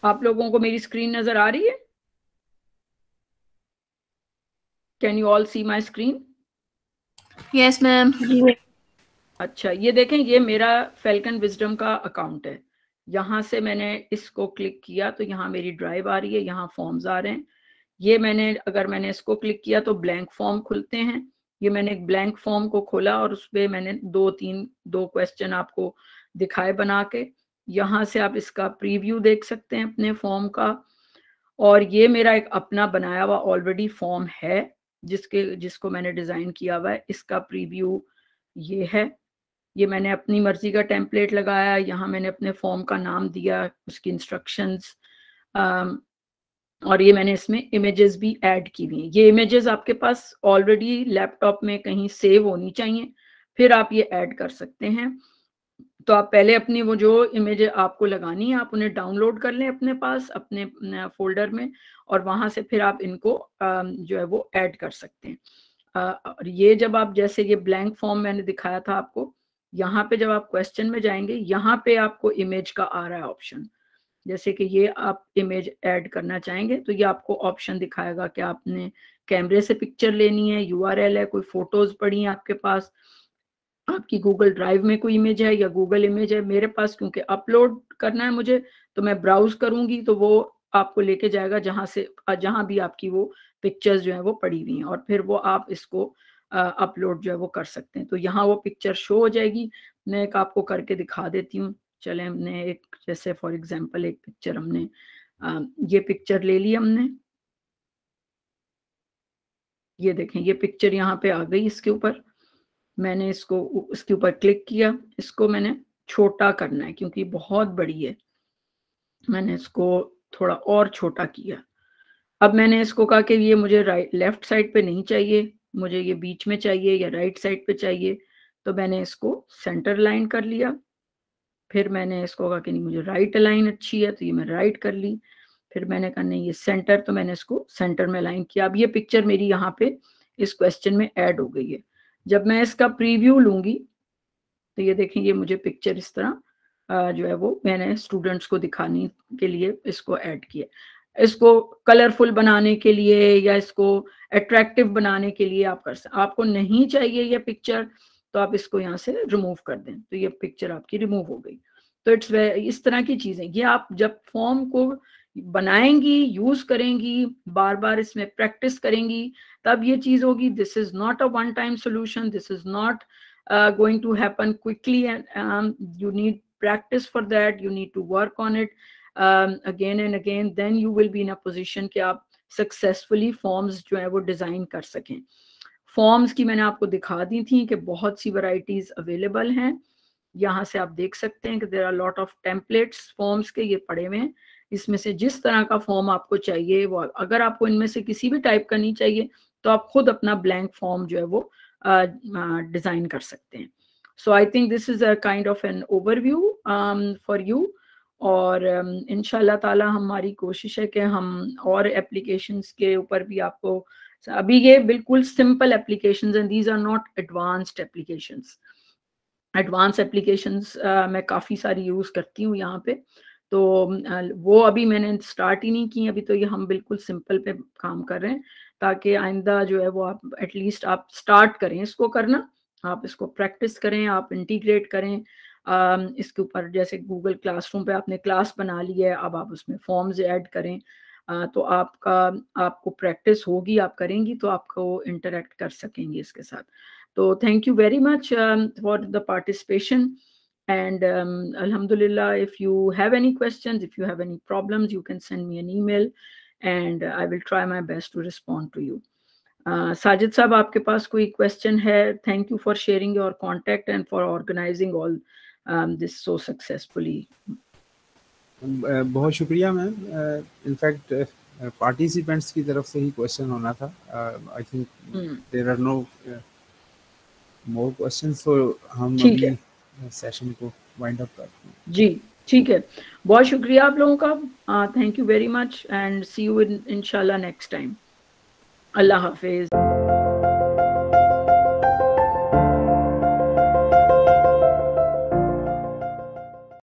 आप लोगों को मेरी स्क्रीन नजर आ रही है? Can you all see my screen? Yes ma'am. अच्छा, ये देखें, ये मेरा फैल्कन विजडम का अकाउंट है। यहाँ से मैंने इसको क्लिक किया तो यहाँ मेरी ड्राइव आ रही है, यहाँ फॉर्म्स आ रहे हैं। ये अगर मैंने इसको क्लिक किया तो ब्लैंक फॉर्म खुलते हैं। ये मैंने एक ब्लैंक फॉर्म को खोला और उस पर मैंने दो क्वेश्चन आपको दिखाए बना के। यहाँ से आप इसका प्रीव्यू देख सकते हैं अपने फॉर्म का। और ये मेरा एक अपना बनाया हुआ ऑलरेडी फॉर्म है जिसको मैंने डिजाइन किया हुआ है। इसका प्रीव्यू ये है। ये मैंने अपनी मर्जी का टेम्पलेट लगाया, यहाँ मैंने अपने फॉर्म का नाम दिया, उसकी इंस्ट्रक्शंस, और ये मैंने इसमें इमेजेस भी ऐड की हुई हैं। ये इमेजेस आपके पास ऑलरेडी लैपटॉप में कहीं सेव होनी चाहिए, फिर आप ये ऐड कर सकते हैं। तो आप पहले अपनी वो जो इमेज आपको लगानी है आप उन्हें डाउनलोड कर लें अपने पास अपने फोल्डर में, और वहां से फिर आप इनको जो है वो ऐड कर सकते हैं। और ये जब आप, जैसे ये ब्लैंक फॉर्म मैंने दिखाया था आपको, यहाँ पे जब आप क्वेश्चन में जाएंगे यहाँ पे आपको इमेज का आ रहा है ऑप्शन। जैसे कि ये आप इमेज ऐड करना चाहेंगे तो ये आपको ऑप्शन दिखाएगा कि आपने कैमरे से पिक्चर लेनी है, यूआरएल है, कोई फोटोज पड़ी हैं आपके पास, आपकी गूगल ड्राइव में कोई इमेज है या गूगल इमेज है। मेरे पास क्योंकि अपलोड करना है मुझे, तो मैं ब्राउज करूंगी तो वो आपको लेके जाएगा जहां भी आपकी वो पिक्चर्स जो है वो पड़ी हुई हैं, और फिर वो आप इसको अपलोड जो है वो कर सकते हैं। तो यहाँ वो पिक्चर शो हो जाएगी। मैं एक आपको करके दिखा देती हूँ। चले, हमने एक, जैसे फॉर एग्जांपल एक पिक्चर हमने ये पिक्चर ले ली हमने, ये देखें ये पिक्चर यहाँ पे आ गई। इसके ऊपर मैंने इसके ऊपर क्लिक किया। इसको मैंने छोटा करना है क्योंकि बहुत बड़ी है, मैंने इसको थोड़ा और छोटा किया। अब मैंने इसको कहा कि ये मुझे लेफ्ट साइड पे नहीं चाहिए, मुझे ये बीच में चाहिए या राइट साइड पे चाहिए। तो मैंने इसको सेंटर लाइन कर लिया। फिर मैंने इसको कहा कि नहीं मुझे राइट लाइन अच्छी है, तो ये मैं राइट कर ली। फिर मैंने कहा नहीं ये सेंटर, तो मैंने इसको सेंटर में लाइन किया। अब ये पिक्चर मेरी यहाँ पे इस क्वेश्चन में ऐड हो गई है। जब मैं इसका प्रीव्यू लूंगी तो ये देखें, ये मुझे पिक्चर इस तरह जो है वो मैंने स्टूडेंट्स को दिखाने के लिए इसको ऐड किया। इसको कलरफुल बनाने के लिए या इसको अट्रैक्टिव बनाने के लिए आप कर सकते। आपको नहीं चाहिए ये पिक्चर तो आप इसको यहाँ से रिमूव कर दें, तो ये पिक्चर आपकी रिमूव हो गई। तो इस तरह की चीजें ये आप जब फॉर्म को बनाएंगी, यूज करेंगी, बार बार इसमें प्रैक्टिस करेंगी, तब ये चीज होगी. This is not a one time solution, this is not going to happen quickly, and you need practice for that, you need to work on it again and again, then you will be in a position कि आप successfully forms जो है वो design कर सकें. Forms की मैंने आपको दिखा दी थी कि बहुत सी वैरायटीज अवेलेबल हैं. यहाँ से आप देख सकते हैं कि there are lot of templates forms के, ये पड़े हुए हैं. इसमें से जिस तरह का फॉर्म आपको चाहिए वो, अगर आपको इनमें से किसी भी टाइप का नहीं चाहिए तो आप खुद अपना ब्लैंक फॉर्म जो है वो डिजाइन कर सकते हैं. So I think this is a kind of an overview for you. और इंशाल्लाह ताला हमारी कोशिश है कि हम और एप्लीकेशंस के ऊपर भी आपको, अभी ये बिल्कुल सिंपल एप्लीकेशंस हैं, these are not advanced applications. Advance applications मैं काफ़ी सारी यूज़ करती हूँ यहाँ पे, तो वो अभी मैंने स्टार्ट ही नहीं की. अभी तो ये हम बिल्कुल सिंपल पे काम कर रहे हैं, ताकि आइंदा जो है वो आप एटलीस्ट आप स्टार्ट करें इसको करना, आप इसको प्रैक्टिस करें, आप इंटीग्रेट करें इसके ऊपर. जैसे गूगल क्लासरूम पे आपने क्लास बना ली है, अब आप उसमें फॉर्म्स ऐड करें, तो आपको प्रैक्टिस होगी, आप करेंगी तो आपको इंटरेक्ट कर सकेंगे इसके साथ. तो thank you very much for the participation. And alhamdulillah, if you have any questions, if you have any problems, you can send me an email and I will try my best to respond to you. Sajid साहब, आपके पास कोई question है? Thank you for sharing your contact and for organizing all this so successfully. बहुत शुक्रिया ma'am. In fact participants की तरफ से ही question होना था. I think there are no more questions, so हम अभी सेशन को वाइंड अप करते हैं. जी ठीक है, बहुत शुक्रिया आप लोगों का. Thank you very much and see you इंशाल्लाह नेक्स्ट टाइम. अल्लाह हाफिज.